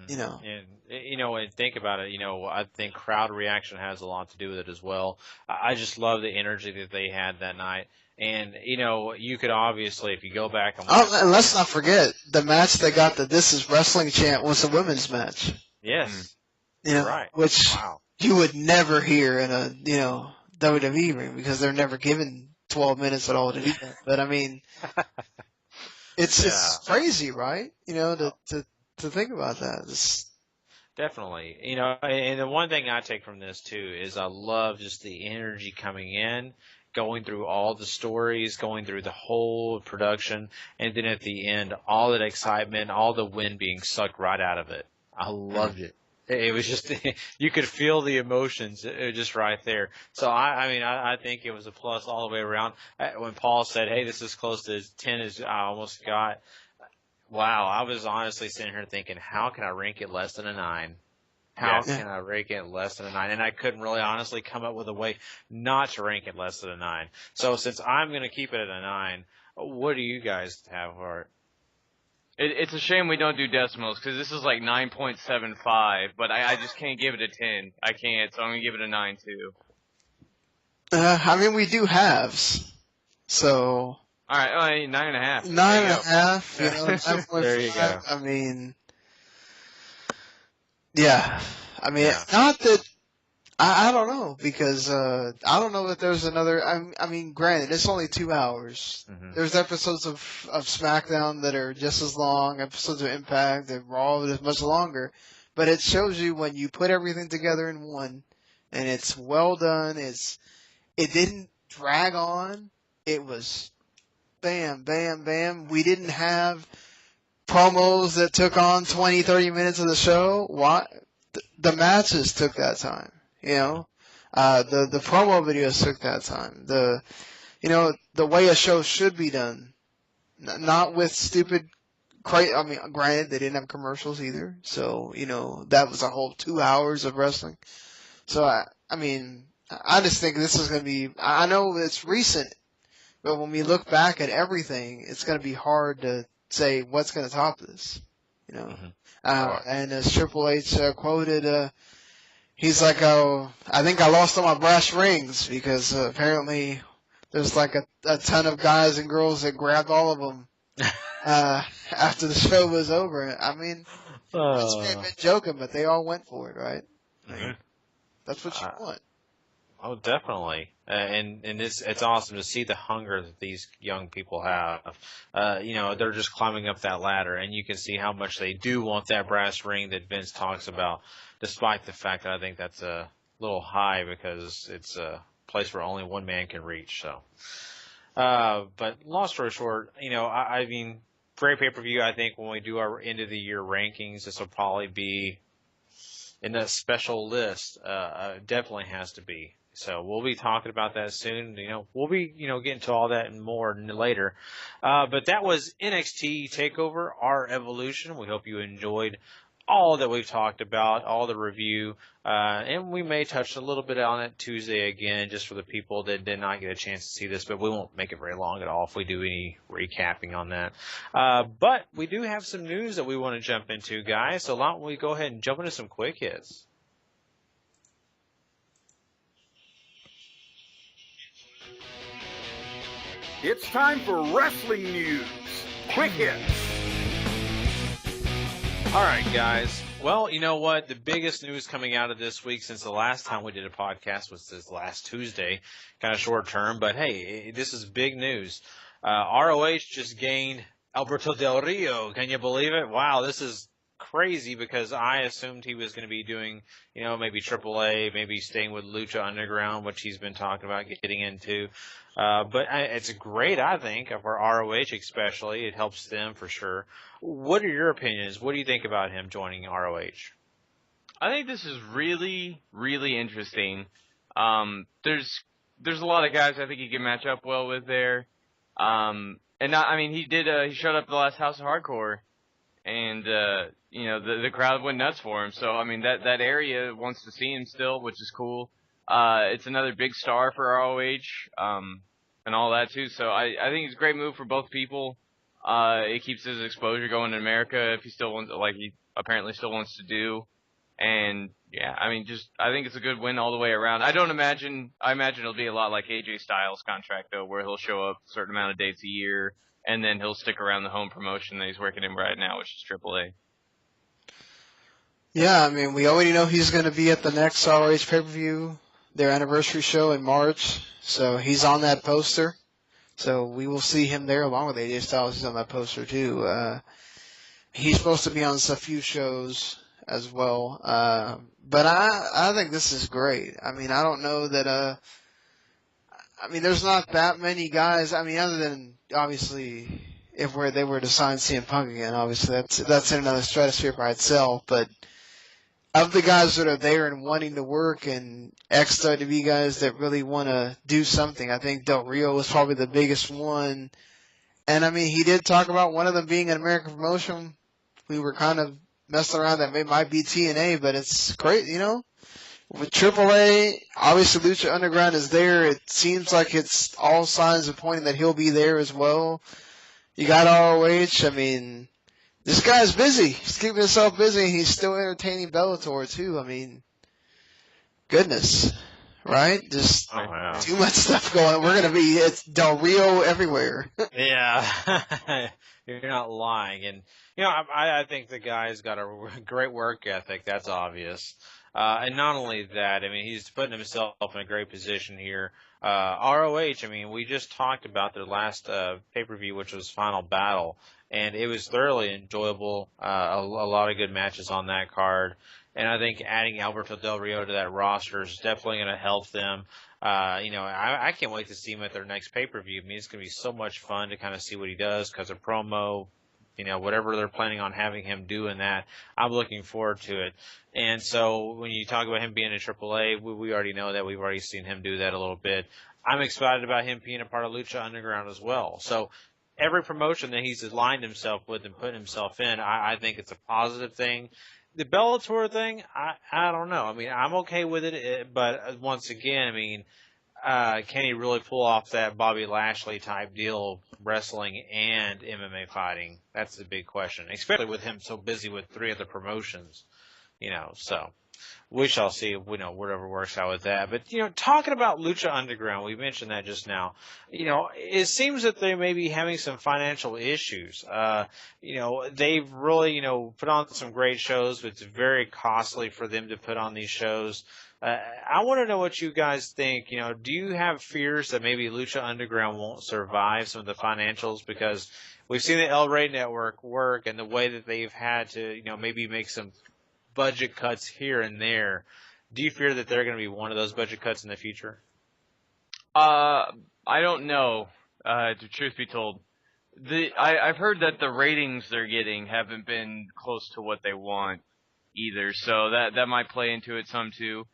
And think about it, I think crowd reaction has a lot to do with it as well. I just love the energy that they had that night. And, you could obviously, if you go back and watch. Oh, and let's not forget, the match that got the This Is Wrestling chant was a women's match. Yes. Right. Which you would never hear in a, WWE ring because they're never given 12 minutes at all to do that. But, it's crazy, right? To think about that. Definitely. And the one thing I take from this, too, is I love just the energy coming in, going through all the stories, going through the whole production, and then at the end, all that excitement, all the wind being sucked right out of it. I loved it. It was just, you could feel the emotions just right there. So, I think it was a plus all the way around. When Paul said, hey, this is close to as 10 as I almost got, wow, I was honestly sitting here thinking, how can I rank it less than a 9? How can I rank it less than a 9? And I couldn't really honestly come up with a way not to rank it less than a 9. So since I'm going to keep it at a 9, what do you guys have for it? It's a shame we don't do decimals because this is like 9.75, but I just can't give it a 10. I can't, so I'm going to give it a 9 too. We do halves. So. All right, 9.5. 9.5. There you go. Not that. I don't know because I don't know that there's another. Granted, it's only 2 hours. Mm-hmm. There's episodes of SmackDown that are just as long. Episodes of Impact and Raw that are much longer. But it shows you when you put everything together in one, and it's well done. It didn't drag on. It was bam, bam, bam. We didn't have promos that took on 20, 30 minutes of the show. Why? The matches took that time. The promo videos took that time. The way a show should be done, not with stupid. Granted, they didn't have commercials either, so that was a whole 2 hours of wrestling. So I just think this is going to be. I know it's recent, but when we look back at everything, it's going to be hard to say what's going to top this. And as Triple H quoted. He's like, I think I lost all my brass rings because apparently there's like a ton of guys and girls that grabbed all of them after the show was over. It's may have been joking, but they all went for it, right? Mm-hmm. That's what you want. Oh, definitely. And it's awesome to see the hunger that these young people have. They're just climbing up that ladder, and you can see how much they do want that brass ring that Vince talks about, despite the fact that I think that's a little high because it's a place where only one man can reach. So, but long story short, great pay-per-view. I think when we do our end of the year rankings, this will probably be in that special list. Definitely has to be. So we'll be talking about that soon. We'll be, getting to all that and more later. But that was NXT TakeOver REvolution. We hope you enjoyed all that we've talked about, all the review, and we may touch a little bit on it Tuesday again, just for the people that did not get a chance to see this, but we won't make it very long at all if we do any recapping on that. But we do have some news that we want to jump into, guys, so why don't we go ahead and jump into some quick hits. It's time for wrestling news. Quick hits. All right, guys. Well, you know what? The biggest news coming out of this week since the last time we did a podcast was this last Tuesday. Kind of short term, but hey, this is big news. ROH just gained Alberto Del Rio. Can you believe it? Wow, this is crazy because I assumed he was going to be doing, maybe AAA, maybe staying with Lucha Underground, which he's been talking about getting into. But it's great, I think, for ROH especially. It helps them for sure. What are your opinions? What do you think about him joining ROH? I think this is really, really interesting. There's a lot of guys I think he can match up well with there. He showed up at the last House of Hardcore, and the crowd went nuts for him. So I mean that area wants to see him still, which is cool. It's another big star for ROH, and all that too. So I think it's a great move for both people. It keeps his exposure going in America if he still wants, like he apparently still wants to do. And yeah, I think it's a good win all the way around. I imagine it'll be a lot like AJ Styles' contract though, where he'll show up a certain amount of dates a year, and then he'll stick around the home promotion that he's working in right now, which is AAA. Yeah, I mean, we already know he's going to be at the next ROH pay-per-view, their anniversary show in March. So he's on that poster. So we will see him there along with AJ Styles. He's on that poster too. He's supposed to be on a few shows as well. But I think this is great. I mean, I don't know that, there's not that many guys. I mean, other than obviously if they were to sign CM Punk again, obviously that's in another stratosphere by itself. But of the guys that are there and wanting to work and ex-WWE guys that really want to do something, I think Del Rio was probably the biggest one. And I mean, he did talk about one of them being an American promotion. We were kind of messing around that it might be TNA, but it's great, With AAA, obviously Lucha Underground is there. It seems like it's all signs are pointing that he'll be there as well. You got ROH. I mean, this guy's busy. He's keeping himself busy, and he's still entertaining Bellator, too. I mean, goodness, right? Just too much stuff going on. It's Del Rio everywhere. Yeah, you're not lying. And, I think the guy's got a great work ethic. That's obvious. And not only that, he's putting himself in a great position here. ROH, we just talked about their last pay-per-view, which was Final Battle. And it was thoroughly enjoyable, a lot of good matches on that card. And I think adding Alberto Del Rio to that roster is definitely going to help them. I can't wait to see him at their next pay-per-view. It's going to be so much fun to kind of see what he does because of promo, whatever they're planning on having him do in that. I'm looking forward to it. And so when you talk about him being in AAA, we already know that. We've already seen him do that a little bit. I'm excited about him being a part of Lucha Underground as well. So every promotion that he's aligned himself with and put himself in, I think it's a positive thing. The Bellator thing, I don't know. I'm okay with it, but once again, can he really pull off that Bobby Lashley type deal, wrestling and MMA fighting? That's the big question, especially with him so busy with 3 other promotions, so. We shall see, whatever works out with that. But, talking about Lucha Underground, we mentioned that just now. It seems that they may be having some financial issues. They've really, put on some great shows, but it's very costly for them to put on these shows. I want to know what you guys think. Do you have fears that maybe Lucha Underground won't survive some of the financials? Because we've seen the El Rey Network work and the way that they've had to, maybe make some budget cuts here and there. Do you fear that they're going to be one of those budget cuts in the future? I don't know, to truth be told. I've heard that the ratings they're getting haven't been close to what they want either, so that might play into it some too.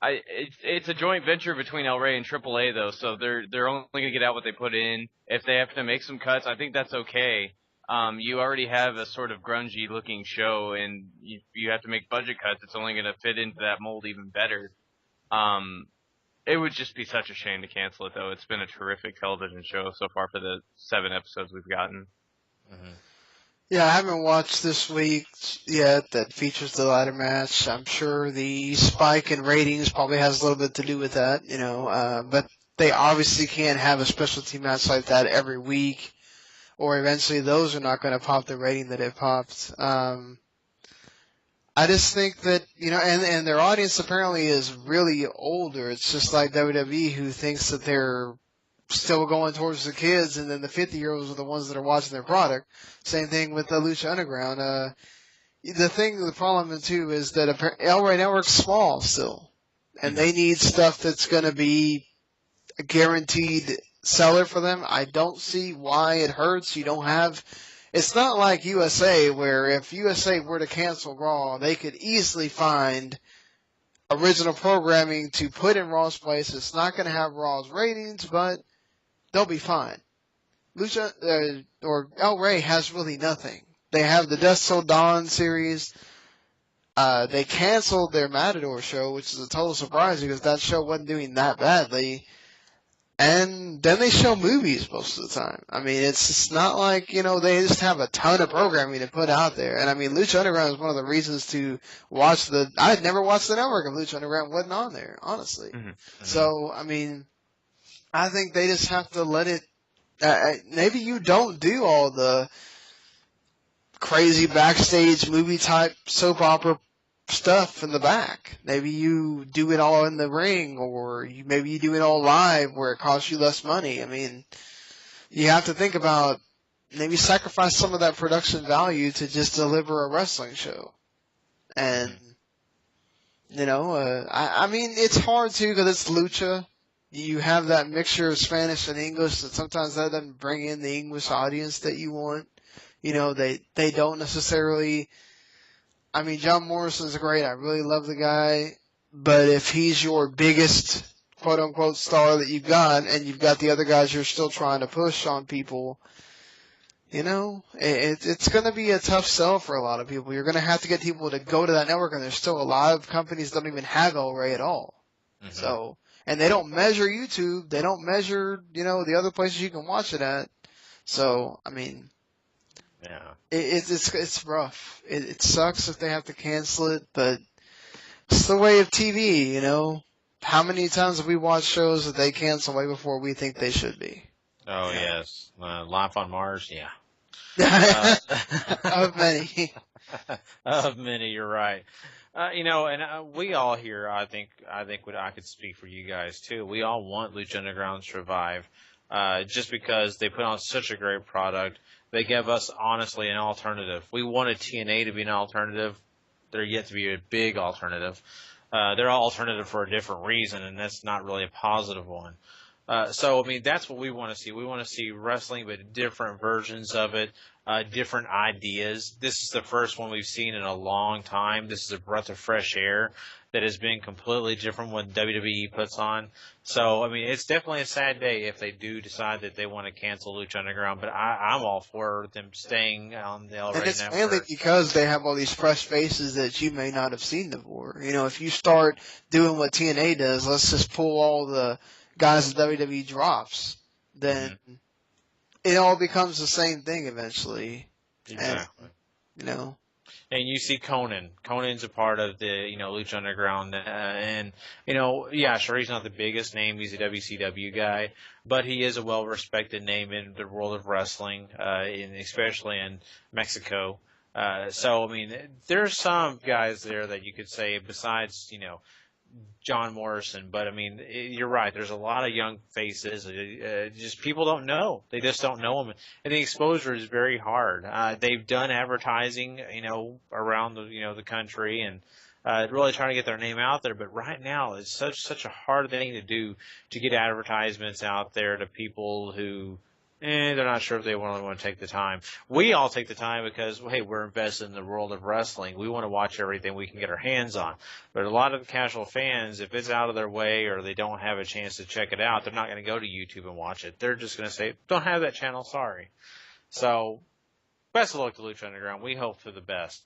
It's a joint venture between El Rey and AAA though, so they're only going to get out what they put in. If they have to make some cuts, I think that's okay. you already have a sort of grungy looking show, and you have to make budget cuts. It's only going to fit into that mold even better. It would just be such a shame to cancel it, though. It's been a terrific television show so far for the 7 episodes we've gotten. Mm-hmm. Yeah, I haven't watched this week yet that features the ladder match. I'm sure the spike in ratings probably has a little bit to do with that, but they obviously can't have a specialty match like that every week, or eventually those are not going to pop the rating that it popped. I just think that, and their audience apparently is really older. It's just like WWE, who thinks that they're still going towards the kids, and then the 50-year-olds are the ones that are watching their product. Same thing with the Lucha Underground. The problem too is that El Rey Network's small still, and they need stuff that's going to be a guaranteed seller for them. I don't see why it hurts. It's not like USA, where if USA were to cancel Raw, they could easily find original programming to put in Raw's place. It's not going to have Raw's ratings, but they'll be fine. Lucha, or El Rey has really nothing. They have the Death Till Dawn series. They canceled their Matador show, which is a total surprise because that show wasn't doing that badly. And then they show movies most of the time. I mean, it's just not like, they just have a ton of programming to put out there. And I mean, Lucha Underground is one of the reasons to watch I had never watched the network if Lucha Underground wasn't on there, honestly. Mm-hmm. So, I mean, I think they just have to let it, maybe you don't do all the crazy backstage movie type soap opera stuff in the back. Maybe you do it all in the ring, or maybe you do it all live where it costs you less money. I mean, you have to think about maybe sacrifice some of that production value to just deliver a wrestling show. And, I mean, it's hard too because it's lucha. You have that mixture of Spanish and English, and sometimes that doesn't bring in the English audience that you want. They don't necessarily. I mean, John Morrison's great. I really love the guy. But if he's your biggest quote-unquote star that you've got, and you've got the other guys you're still trying to push on people, it's going to be a tough sell for a lot of people. You're going to have to get people to go to that network, and there's still a lot of companies that don't even have El Rey at all. Mm-hmm. So, and they don't measure YouTube. They don't measure, the other places you can watch it at. So, I mean... Yeah, it's rough. It sucks if they have to cancel it, but it's the way of TV. How many times have we watched shows that they cancel way before we think they should be? Oh yes, Life on Mars. Yeah, of many. Of many, you're right. And we all here, I think what I could speak for you guys too. We all want Lucha Underground to survive, just because they put on such a great product. They give us, honestly, an alternative. We wanted TNA to be an alternative. They're yet to be a big alternative. They're all alternative for a different reason, and that's not really a positive one. So, I mean, that's what we want to see. We want to see wrestling, but different versions of it, different ideas. This is the first one we've seen in a long time. This is a breath of fresh air that has been completely different what WWE puts on. So, I mean, it's definitely a sad day if they do decide that they want to cancel Lucha Underground, but I'm all for them staying on the El Rey Network. And it's mainly because they have all these fresh faces that you may not have seen before. If you start doing what TNA does, let's just pull all the guys that WWE drops, then it all becomes the same thing eventually. Exactly. And, And you see Conan. Conan's a part of the, Lucha Underground. And, sure, he's not the biggest name. He's a WCW guy. But he is a well-respected name in the world of wrestling, especially in Mexico. So, I mean, there's some guys there that you could say besides, John Morrison. But, I mean, you're right. There's a lot of young faces. Just people don't know. They just don't know them. And the exposure is very hard. They've done advertising, around the country and really trying to get their name out there. But right now it's such a hard thing to do, to get advertisements out there to people who they're not sure if they want to take the time. We all take the time because, hey, we're invested in the world of wrestling. We want to watch everything we can get our hands on. But a lot of the casual fans, if it's out of their way or they don't have a chance to check it out, they're not going to go to YouTube and watch it. They're just going to say, don't have that channel, sorry. So, best of luck to Lucha Underground. We hope for the best.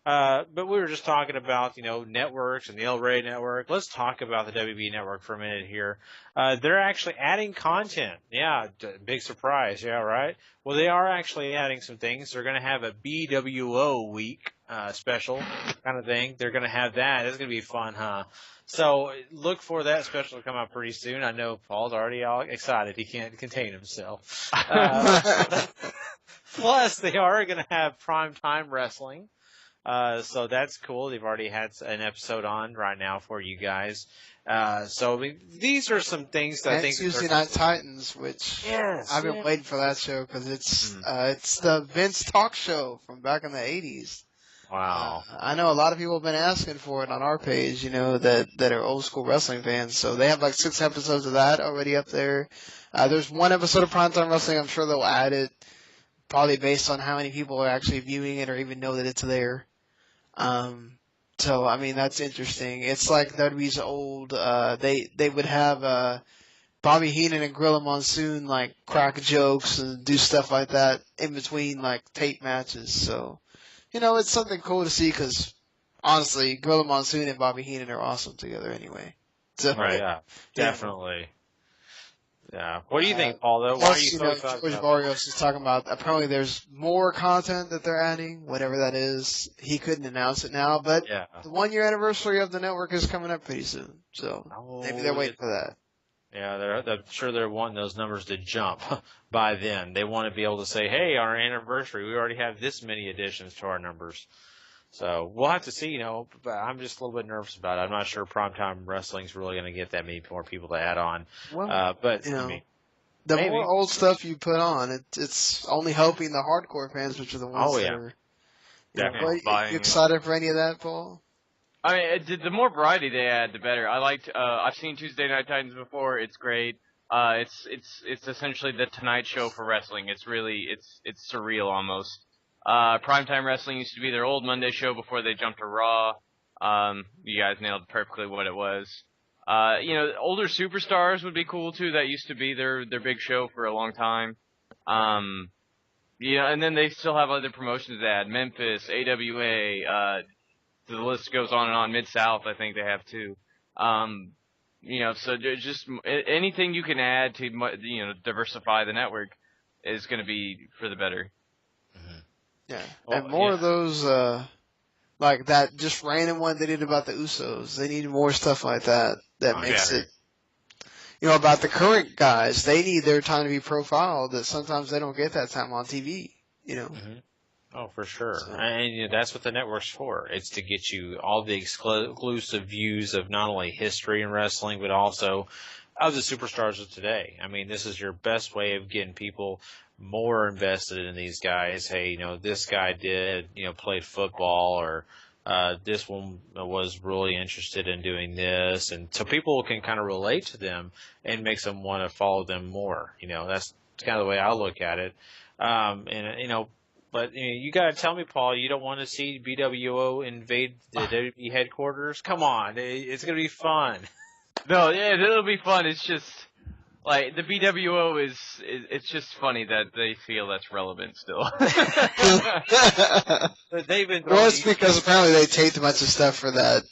But we were just talking about, networks and the El Rey network. Let's talk about the WB network for a minute here. They're actually adding content. Yeah, big surprise. Yeah, right? Well, they are actually adding some things. They're going to have a BWO week, special kind of thing. They're going to have that. It's going to be fun, huh? So look for that special to come out pretty soon. I know Paul's already all excited. He can't contain himself. Plus, they are going to have primetime wrestling. So that's cool. They've already had an episode on right now for you guys. So I mean, these are some things that I think Tuesday Night Titans, which I've been waiting for that show because it's the Vince talk show from back in the 80s. Wow. I know a lot of people have been asking for it on our page, that are old school wrestling fans. So they have like 6 episodes of that already up there. There's 1 episode of Primetime Wrestling. I'm sure they'll add it, probably based on how many people are actually viewing it or even know that it's there. So I mean that's interesting. It's like WWE's old. They would have Bobby Heenan and Gorilla Monsoon like crack jokes and do stuff like that in between like tape matches. So it's something cool to see because honestly, Gorilla Monsoon and Bobby Heenan are awesome together anyway. So, right? Yeah, definitely. Yeah. What do you think, Paul? Though, why are you so excited? George Barrios is talking about apparently there's more content that they're adding, whatever that is. He couldn't announce it now, but the 1-year anniversary of the network is coming up pretty soon, so maybe they're waiting for that. Yeah, I'm sure they're wanting those numbers to jump by then. They want to be able to say, "Hey, our anniversary, we already have this many additions to our numbers." So we'll have to see, but I'm just a little bit nervous about it. I'm not sure Primetime Wrestling's really going to get that many more people to add on. Well, but I mean, the maybe. more old stuff you put on, it's only helping the hardcore fans, which are the ones that are. Definitely. You excited for any of that, Paul? I mean, the more variety they add, the better. I liked. I've seen Tuesday Night Titans before. It's great. It's essentially the Tonight Show for wrestling. It's really it's surreal almost. Primetime Wrestling used to be their old Monday show before they jumped to Raw. You guys nailed perfectly what it was. Older superstars would be cool too. That used to be their big show for a long time. And then they still have other promotions to add. Memphis, AWA, the list goes on and on. Mid-South, I think they have too. So just anything you can add to, diversify the network is going to be for the better. Yeah, and more of those, like that just random one they did about the Usos. They need more stuff like that makes it, about the current guys. They need their time to be profiled that sometimes they don't get that time on TV, Mm-hmm. Oh, for sure. So. And that's what the network's for. It's to get you all the exclusive views of not only history in wrestling, but also of the superstars of today. I mean, this is your best way of getting people more invested in these guys. Hey, this guy played football, or this one was really interested in doing this, and so people can kind of relate to them and makes them want to follow them more. That's kind of the way I look at it. But you got to tell me, Paul, you don't want to see BWO invade the WWE headquarters? Come on, it's going to be fun. No, yeah, it'll be fun. It's just like the BWO it's just funny that they feel that's relevant still. They've been well, it's because apparently they taped a bunch of stuff for that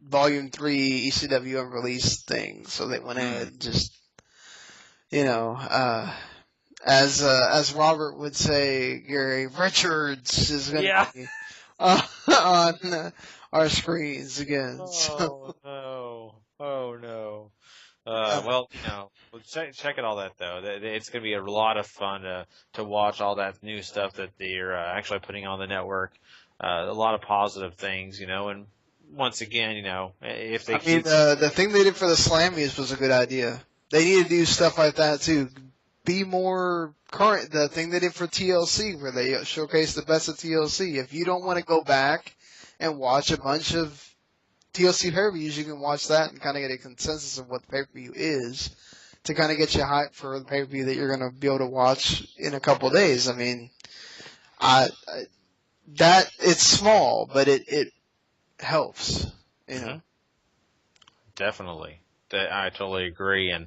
Volume 3 ECW unreleased thing, so they went ahead and just, as Robert would say, Gary Richards is going to be on our screens again. Oh no. Well, check it all that though. It's going to be a lot of fun to watch all that new stuff that they're actually putting on the network. A lot of positive things, and once again, if they the thing they did for the Slammies was a good idea. They need to do stuff like that too. Be more current. The thing they did for TLC, where they showcase the best of TLC. If you don't want to go back and watch a bunch of TLC pay-per-views, you can watch that and kind of get a consensus of what the pay-per-view is to kind of get you hyped for the pay-per-view that you're going to be able to watch in a couple of days. I mean, that it's small, but it helps, Definitely. I totally agree. And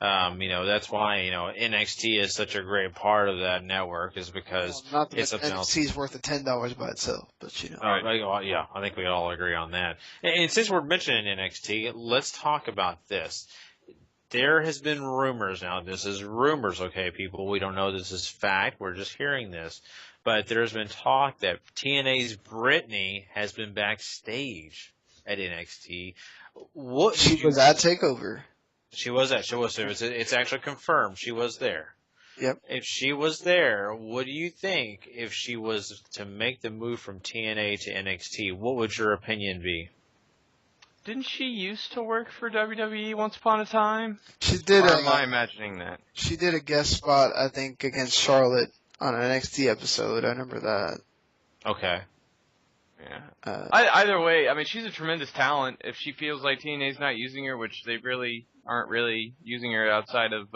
That's why, NXT is such a great part of that network is because Not that it's something else. NXT is worth the $10 by itself, but Yeah, I think we all agree on that. And since we're mentioning NXT, let's talk about this. There has been rumors now. This is rumors, okay, people. We don't know this is fact. We're just hearing this. But there's been talk that TNA's Brittany has been backstage at NXT. She was at TakeOver. She was at. It's actually confirmed. She was there. Yep. If she was there, what do you think if she was to make the move from TNA to NXT? What would your opinion be? Didn't she used to work for WWE once upon a time? She did. Or am I imagining that? She did a guest spot, I think, against Charlotte on an NXT episode. I remember that. Okay. Yeah. Either way, I mean, she's a tremendous talent. If she feels like TNA's not using her, which they really aren't really using her outside of,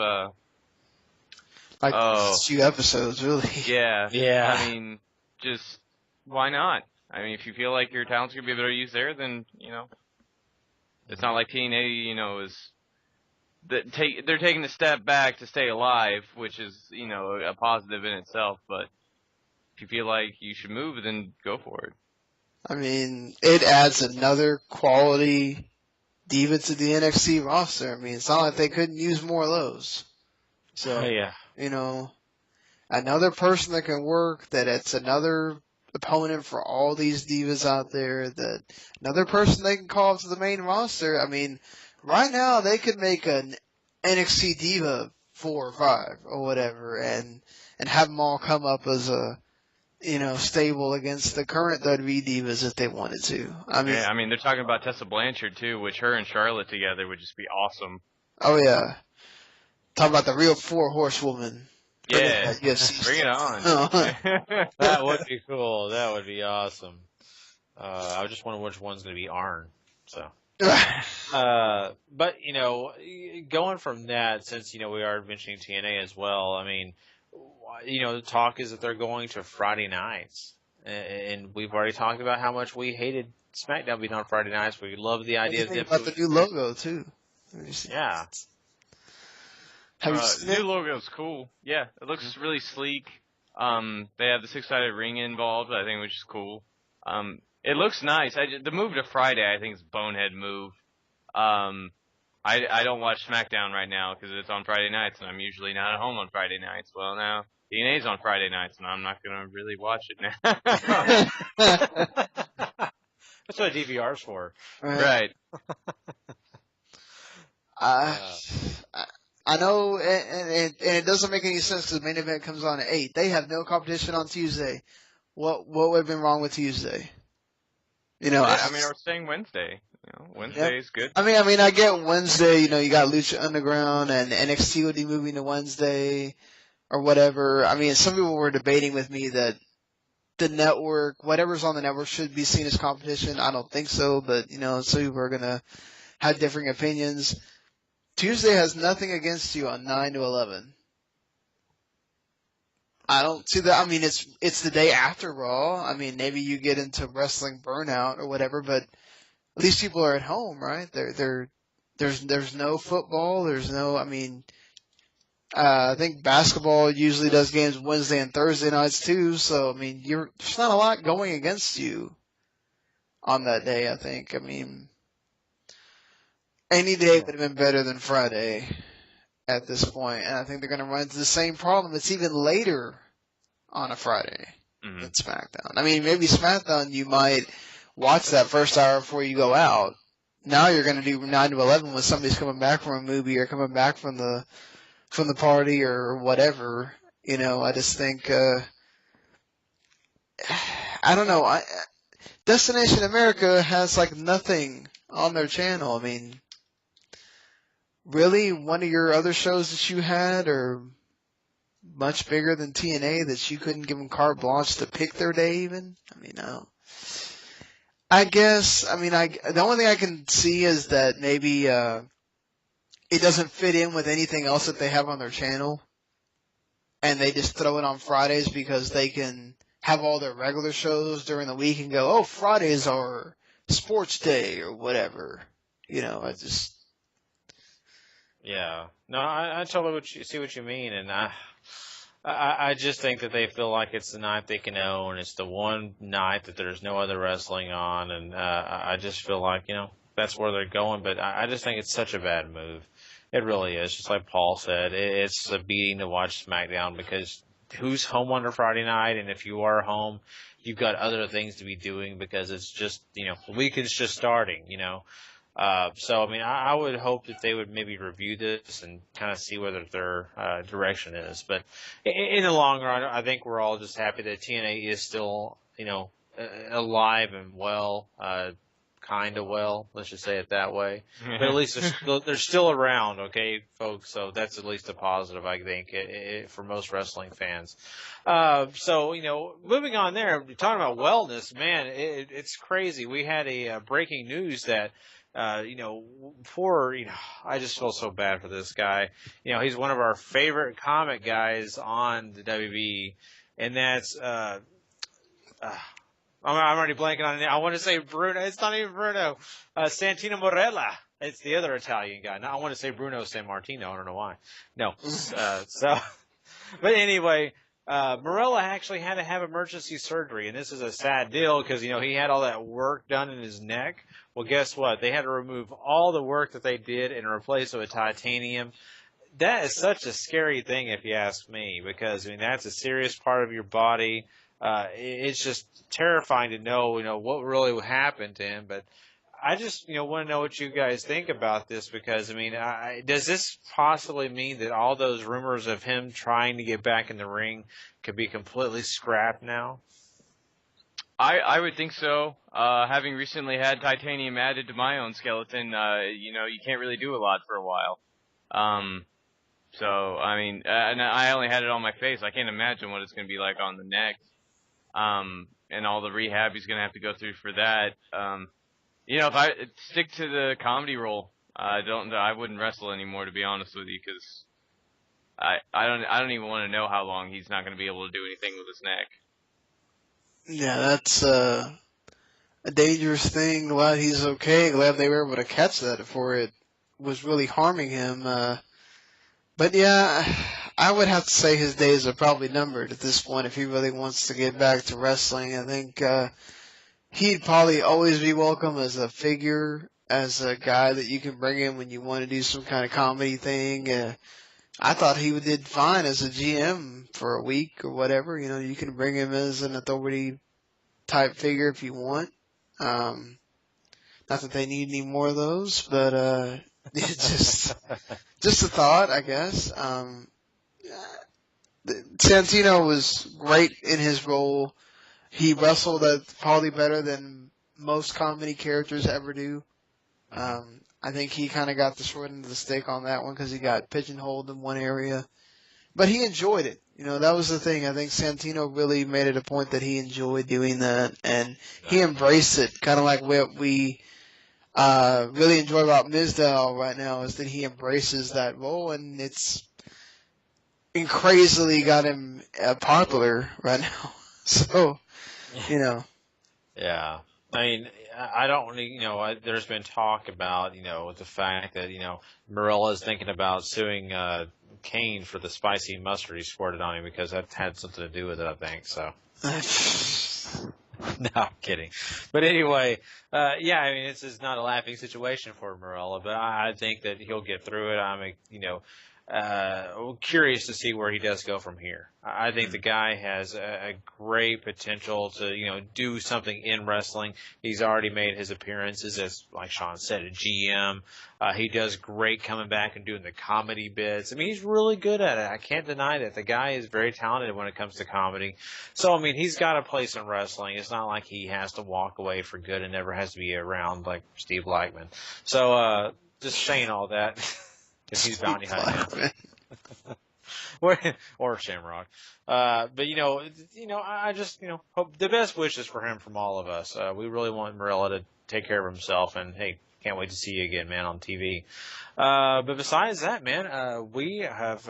a few episodes, really. Yeah. Yeah. I mean, just, why not? I mean, if you feel like your talent's going to be better used there, then, it's not like TNA, is, they're taking a step back to stay alive, which is, a positive in itself, but if you feel like you should move, then go for it. I mean, it adds another quality diva to the NXT roster. I mean, it's not like they couldn't use more of those. So, yeah. Another person that can work, that it's another opponent for all these divas out there, that another person they can call up to the main roster. I mean, right now they could make an NXT diva 4 or 5 or whatever and have them all come up as a, stable against the current WWE divas if they wanted to. I mean, they're talking about Tessa Blanchard too, which her and Charlotte together would just be awesome. Oh yeah. Talk about the real 4 horsewoman. Yeah. Bring it on. That would be cool. That would be awesome. I was just wondering which one's going to be Arn. So. But, going from that, since, we are mentioning TNA as well, I mean, the talk is that they're going to Friday nights. And we've already talked about how much we hated SmackDown being on Friday nights. We love the idea of them. About the new logo, too. Yeah. New logo's cool. Yeah, it looks really sleek. They have the 6-sided ring involved, I think, which is cool. It looks nice. The move to Friday, I think, is a bonehead move. I don't watch SmackDown right now because it's on Friday nights, and I'm usually not at home on Friday nights. Well, now TNA's on Friday nights, and I'm not going to really watch it now. That's what a DVR's for. Right. I know, and it doesn't make any sense because the main event comes on at 8. They have no competition on Tuesday. What would have been wrong with Tuesday? Or staying Wednesday. Wednesday is good. I mean, I get Wednesday. You got Lucha Underground and NXT would be moving to Wednesday or whatever. I mean, some people were debating with me that the network, whatever's on the network, should be seen as competition. I don't think so, but some people are gonna have differing opinions. Tuesday has nothing against you on 9 to 11. I don't see that. I mean, it's the day after Raw. I mean, maybe you get into wrestling burnout or whatever, but at least people are at home, right? There's no football. There's no. I mean, I think basketball usually does games Wednesday and Thursday nights too. So I mean, there's not a lot going against you on that day. I think. I mean, any day would have been better than Friday at this point, and I think they're going to run into the same problem. It's even later on a Friday than SmackDown. I mean, maybe SmackDown you might watch that first hour before you go out. Now you're going to do 9 to 11 when somebody's coming back from a movie or coming back from the party or whatever. I just think I don't know. Destination America has like nothing on their channel. I mean, really, one of your other shows that you had are much bigger than TNA that you couldn't give them carte blanche to pick their day even? I mean, no. I guess, the only thing I can see is that maybe it doesn't fit in with anything else that they have on their channel. And they just throw it on Fridays because they can have all their regular shows during the week and go, oh, Friday's our sports day or whatever. Yeah. No, I totally see what you mean, and I just think that they feel like it's the night they can own. It's the one night that there's no other wrestling on, and I just feel like, that's where they're going. But I just think it's such a bad move. It really is. Just like Paul said, it's a beating to watch SmackDown because who's home on a Friday night? And if you are home, you've got other things to be doing because it's just, the weekend's just starting, So, I mean, I would hope that they would maybe review this and kind of see whether their direction is. But in the long run, I think we're all just happy that TNA is still, alive and well, kind of well. Let's just say it that way. But at least they're still around, okay, folks? So that's at least a positive, I think, for most wrestling fans. So, moving on there, talking about wellness, man, it's crazy. We had a breaking news that I just feel so bad for this guy. He's one of our favorite comic guys on the WB, and that's, I'm already blanking on it. I want to say Bruno. It's not even Bruno. Santino Marella. It's the other Italian guy. Now, I want to say Bruno Sammartino. I don't know why. No. But anyway, Marella actually had to have emergency surgery, and this is a sad deal because, he had all that work done in his neck. Well, guess what? They had to remove all the work that they did and replace it with titanium. That is such a scary thing, if you ask me, because, that's a serious part of your body. It's just terrifying to know, what really happened to him. But I just, want to know what you guys think about this because, does this possibly mean that all those rumors of him trying to get back in the ring could be completely scrapped now? I would think so. Having recently had titanium added to my own skeleton, you can't really do a lot for a while. And I only had it on my face. I can't imagine what it's going to be like on the neck. And all the rehab he's going to have to go through for that. If I stick to the comedy role, I wouldn't wrestle anymore, to be honest with you, because I don't even want to know how long he's not going to be able to do anything with his neck. Yeah, that's a dangerous thing. Glad he's okay. Glad they were able to catch that before it was really harming him. But yeah, I would have to say his days are probably numbered at this point if he really wants to get back to wrestling. I think he'd probably always be welcome as a figure, as a guy that you can bring in when you want to do some kind of comedy thing. I thought he did fine as a GM for a week or whatever. You can bring him as an authority type figure if you want. Not that they need any more of those, but it's just a thought, I guess. Santino was great in his role. He wrestled probably better than most comedy characters ever do. I think he kind of got the short end of the stick on that one because he got pigeonholed in one area. But he enjoyed it. That was the thing. I think Santino really made it a point that he enjoyed doing that, and he embraced it, kind of like what we really enjoy about Mizdow right now is that he embraces that role, and it's crazily got him popular right now. So, Yeah. I don't, there's been talk about, the fact that, Marella is thinking about suing Kane for the spicy mustard he squirted on him because that had something to do with it, I think, so. No, I'm kidding. But anyway, this is not a laughing situation for Marella, but I think that he'll get through it. I'm, curious to see where he does go from here. I think the guy has a great potential to, do something in wrestling. He's already made his appearances as, like Sean said, a GM. He does great coming back and doing the comedy bits. He's really good at it. I can't deny that. The guy is very talented when it comes to comedy. So, he's got a place in wrestling. It's not like he has to walk away for good and never has to be around like Steve Blackman. So, just saying all that. If he's bounty hunting. Or Shamrock. But, I just, hope the best wishes for him from all of us. We really want Marella to take care of himself, and, hey, can't wait to see you again, man, on TV. But besides that, man, we have,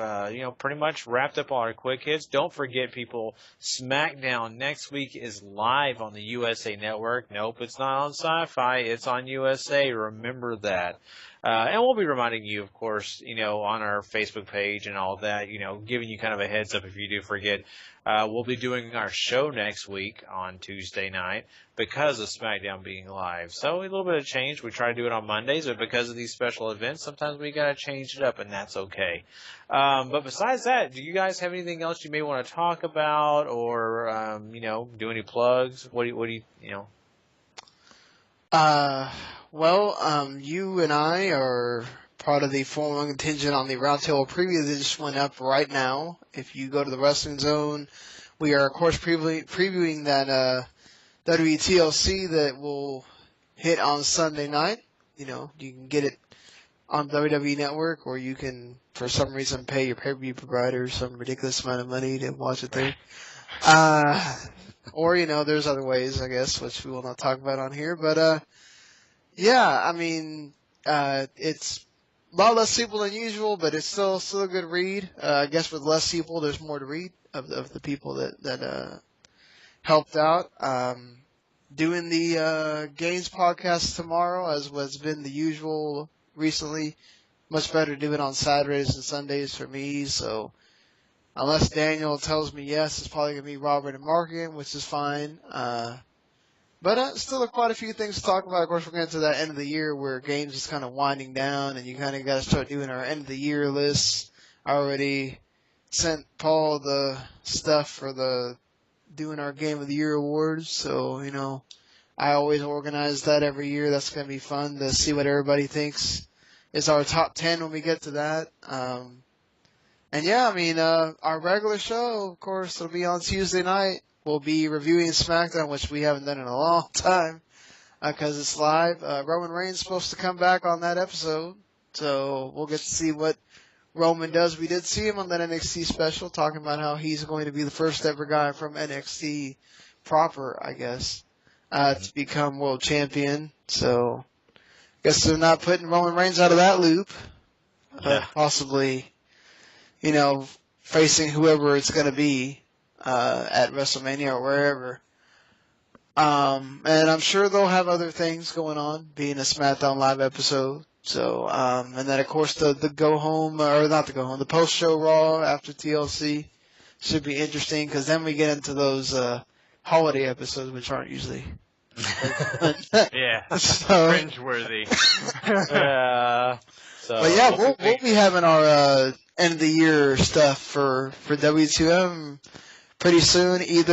pretty much wrapped up all our quick hits. Don't forget, people, SmackDown next week is live on the USA Network. Nope, it's not on Sci-Fi. It's on USA. Remember that. And we'll be reminding you, of course, on our Facebook page and all that, giving you kind of a heads up if you do forget. We'll be doing our show next week on Tuesday night because of SmackDown being live. So a little bit of change. We try to do it on Mondays, but because of these special events, sometimes we got to change it up, and that's okay. But besides that, do you guys have anything else you may want to talk about or, do any plugs? What do you? You and I are part of the formal contingent on the Roundtable preview that just went up right now. If you go to the Wrestling Zone, we are, of course, previewing that WTLC that will hit on Sunday night. You can get it on WWE Network, or you can, for some reason, pay your pay-per-view provider some ridiculous amount of money to watch it there. Or, there's other ways, I guess, which we will not talk about on here. But, it's a lot less people than usual, but it's still a good read. I guess with less people, there's more to read of the people that helped out. Doing the games podcast tomorrow, as has been the usual recently. Much better to do it on Saturdays and Sundays for me, so unless Daniel tells me yes, it's probably going to be Robert and Mark again, which is fine. But still quite a few things to talk about. Of course, we're getting to that end of the year where games is kind of winding down, and you kind of got to start doing our end of the year lists. I already sent Paul the stuff for doing our Game of the Year awards, so, I always organize that every year. That's going to be fun to see what everybody thinks is our top 10 when we get to that. Our regular show, of course, will be on Tuesday night. We'll be reviewing SmackDown, which we haven't done in a long time because it's live. Roman Reigns is supposed to come back on that episode, so we'll get to see what Roman does. We did see him on that NXT special talking about how he's going to be the first ever guy from NXT proper, I guess, to become world champion. So I guess they're not putting Roman Reigns out of that loop, but possibly, facing whoever it's going to be. At WrestleMania or wherever. And I'm sure they'll have other things going on, being a SmackDown Live episode. So, and then of course the the post-show Raw after TLC should be interesting, because then we get into those, holiday episodes, which aren't usually. Yeah. Cringeworthy. We'll be having our, end of the year stuff for W2M pretty soon. It's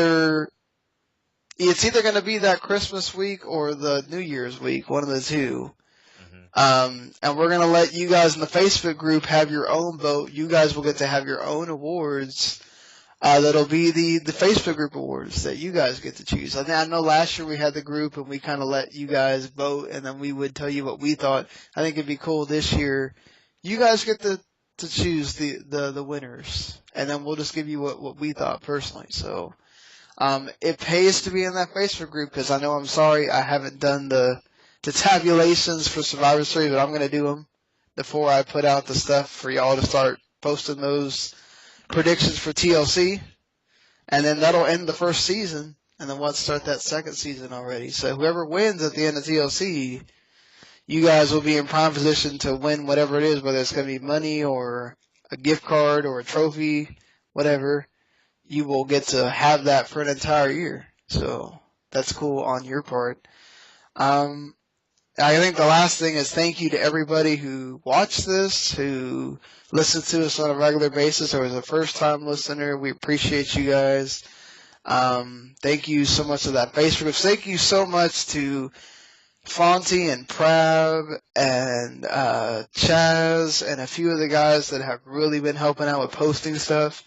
either going to be that Christmas week or the New Year's week, one of the two. And we're going to let you guys in the Facebook group have your own vote. You guys will get to have your own awards. That'll be the Facebook group awards that you guys get to choose. I know last year we had the group and we kind of let you guys vote, and then we would tell you what we thought. I think it'd be cool this year. You guys get to choose the winners, and then we'll just give you what we thought personally. So, it pays to be in that Facebook group, because I know, I'm sorry, I haven't done the tabulations for Survivor Series, but I'm going to do them before I put out the stuff for y'all to start posting those predictions for TLC, and then that'll end the first season, and then we'll start that second season already. So whoever wins at the end of TLC, you guys will be in prime position to win whatever it is, whether it's going to be money or a gift card or a trophy, whatever. You will get to have that for an entire year. So that's cool on your part. I think the last thing is thank you to everybody who watched this, who listens to us on a regular basis, or is a first-time listener. We appreciate you guys. Thank you so much to that Facebook group. Thank you so much to Fonty and Prav and Chaz and a few of the guys that have really been helping out with posting stuff.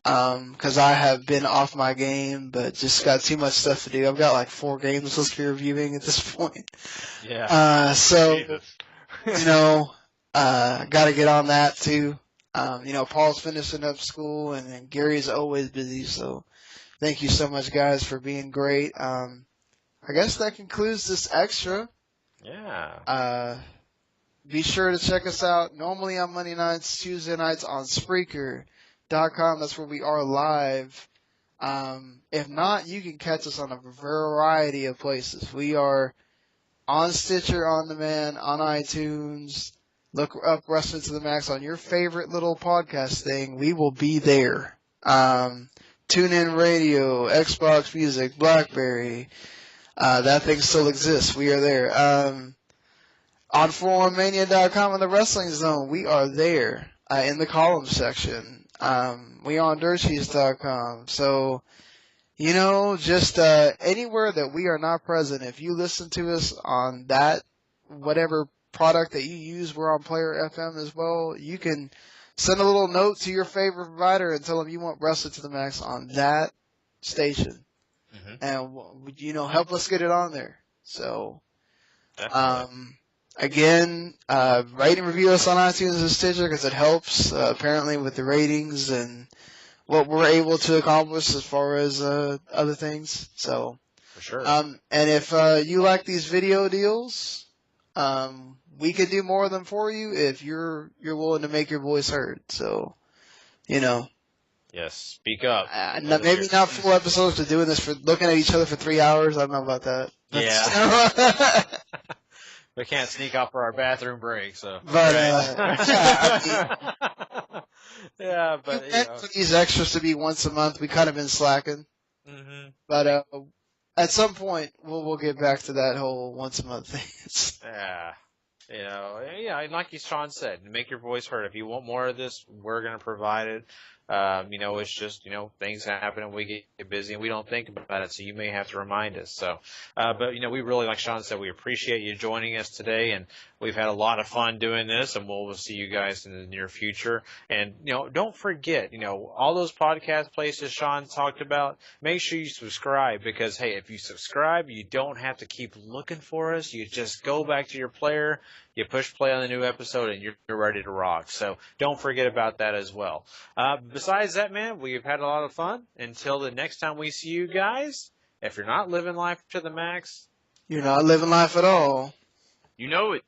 Because I have been off my game, but just got too much stuff to do. I've got like 4 games supposed to be reviewing at this point. Yeah. Got to get on that too. Paul's finishing up school, and Gary's always busy. So thank you so much, guys, for being great. I guess that concludes this extra. Yeah. Be sure to check us out normally on Monday nights, Tuesday nights on Spreaker.com. That's where we are live. If not, you can catch us on a variety of places. We are on Stitcher On Demand, on iTunes. Look up Wrestling to the Max on your favorite little podcast thing. We will be there. TuneIn Radio, Xbox Music, BlackBerry. That thing still exists. We are there. On 411mania.com in the Wrestling Zone, we are there in the column section. We on dirtsheets.com. So, just anywhere that we are not present, if you listen to us on that, whatever product that you use, we're on Player FM as well. You can send a little note to your favorite provider and tell them you want Wrestling to the Max on that station. Mm-hmm. And, help us get it on there. So, again, rate and review us on iTunes and Stitcher because it helps, apparently, with the ratings and what we're able to accomplish as far as other things. So, for sure. And if you like these video deals, we can do more of them for you if you're willing to make your voice heard. So, Yes, speak up. Maybe not full episodes to doing this for looking at each other for 3 hours. I don't know about that. Yeah. We can't sneak off for our bathroom break, so. But, yeah, but, for these extras to be once a month, we kind of been slacking. Mm-hmm. But, at some point, we'll get back to that whole once a month thing. Yeah. And like Sean said, make your voice heard. If you want more of this, we're going to provide it. It's just, things happen and we get busy and we don't think about it, so you may have to remind us. So, but we really, like Sean said, we appreciate you joining us today, and we've had a lot of fun doing this, and we'll see you guys in the near future. And, don't forget, all those podcast places Sean talked about, make sure you subscribe because, hey, if you subscribe, you don't have to keep looking for us. You just go back to your player, you push play on the new episode, and you're ready to rock. So don't forget about that as well. Besides that, man, we've had a lot of fun. Until the next time we see you guys, if you're not living life to the max, you're not living life at all. You know it.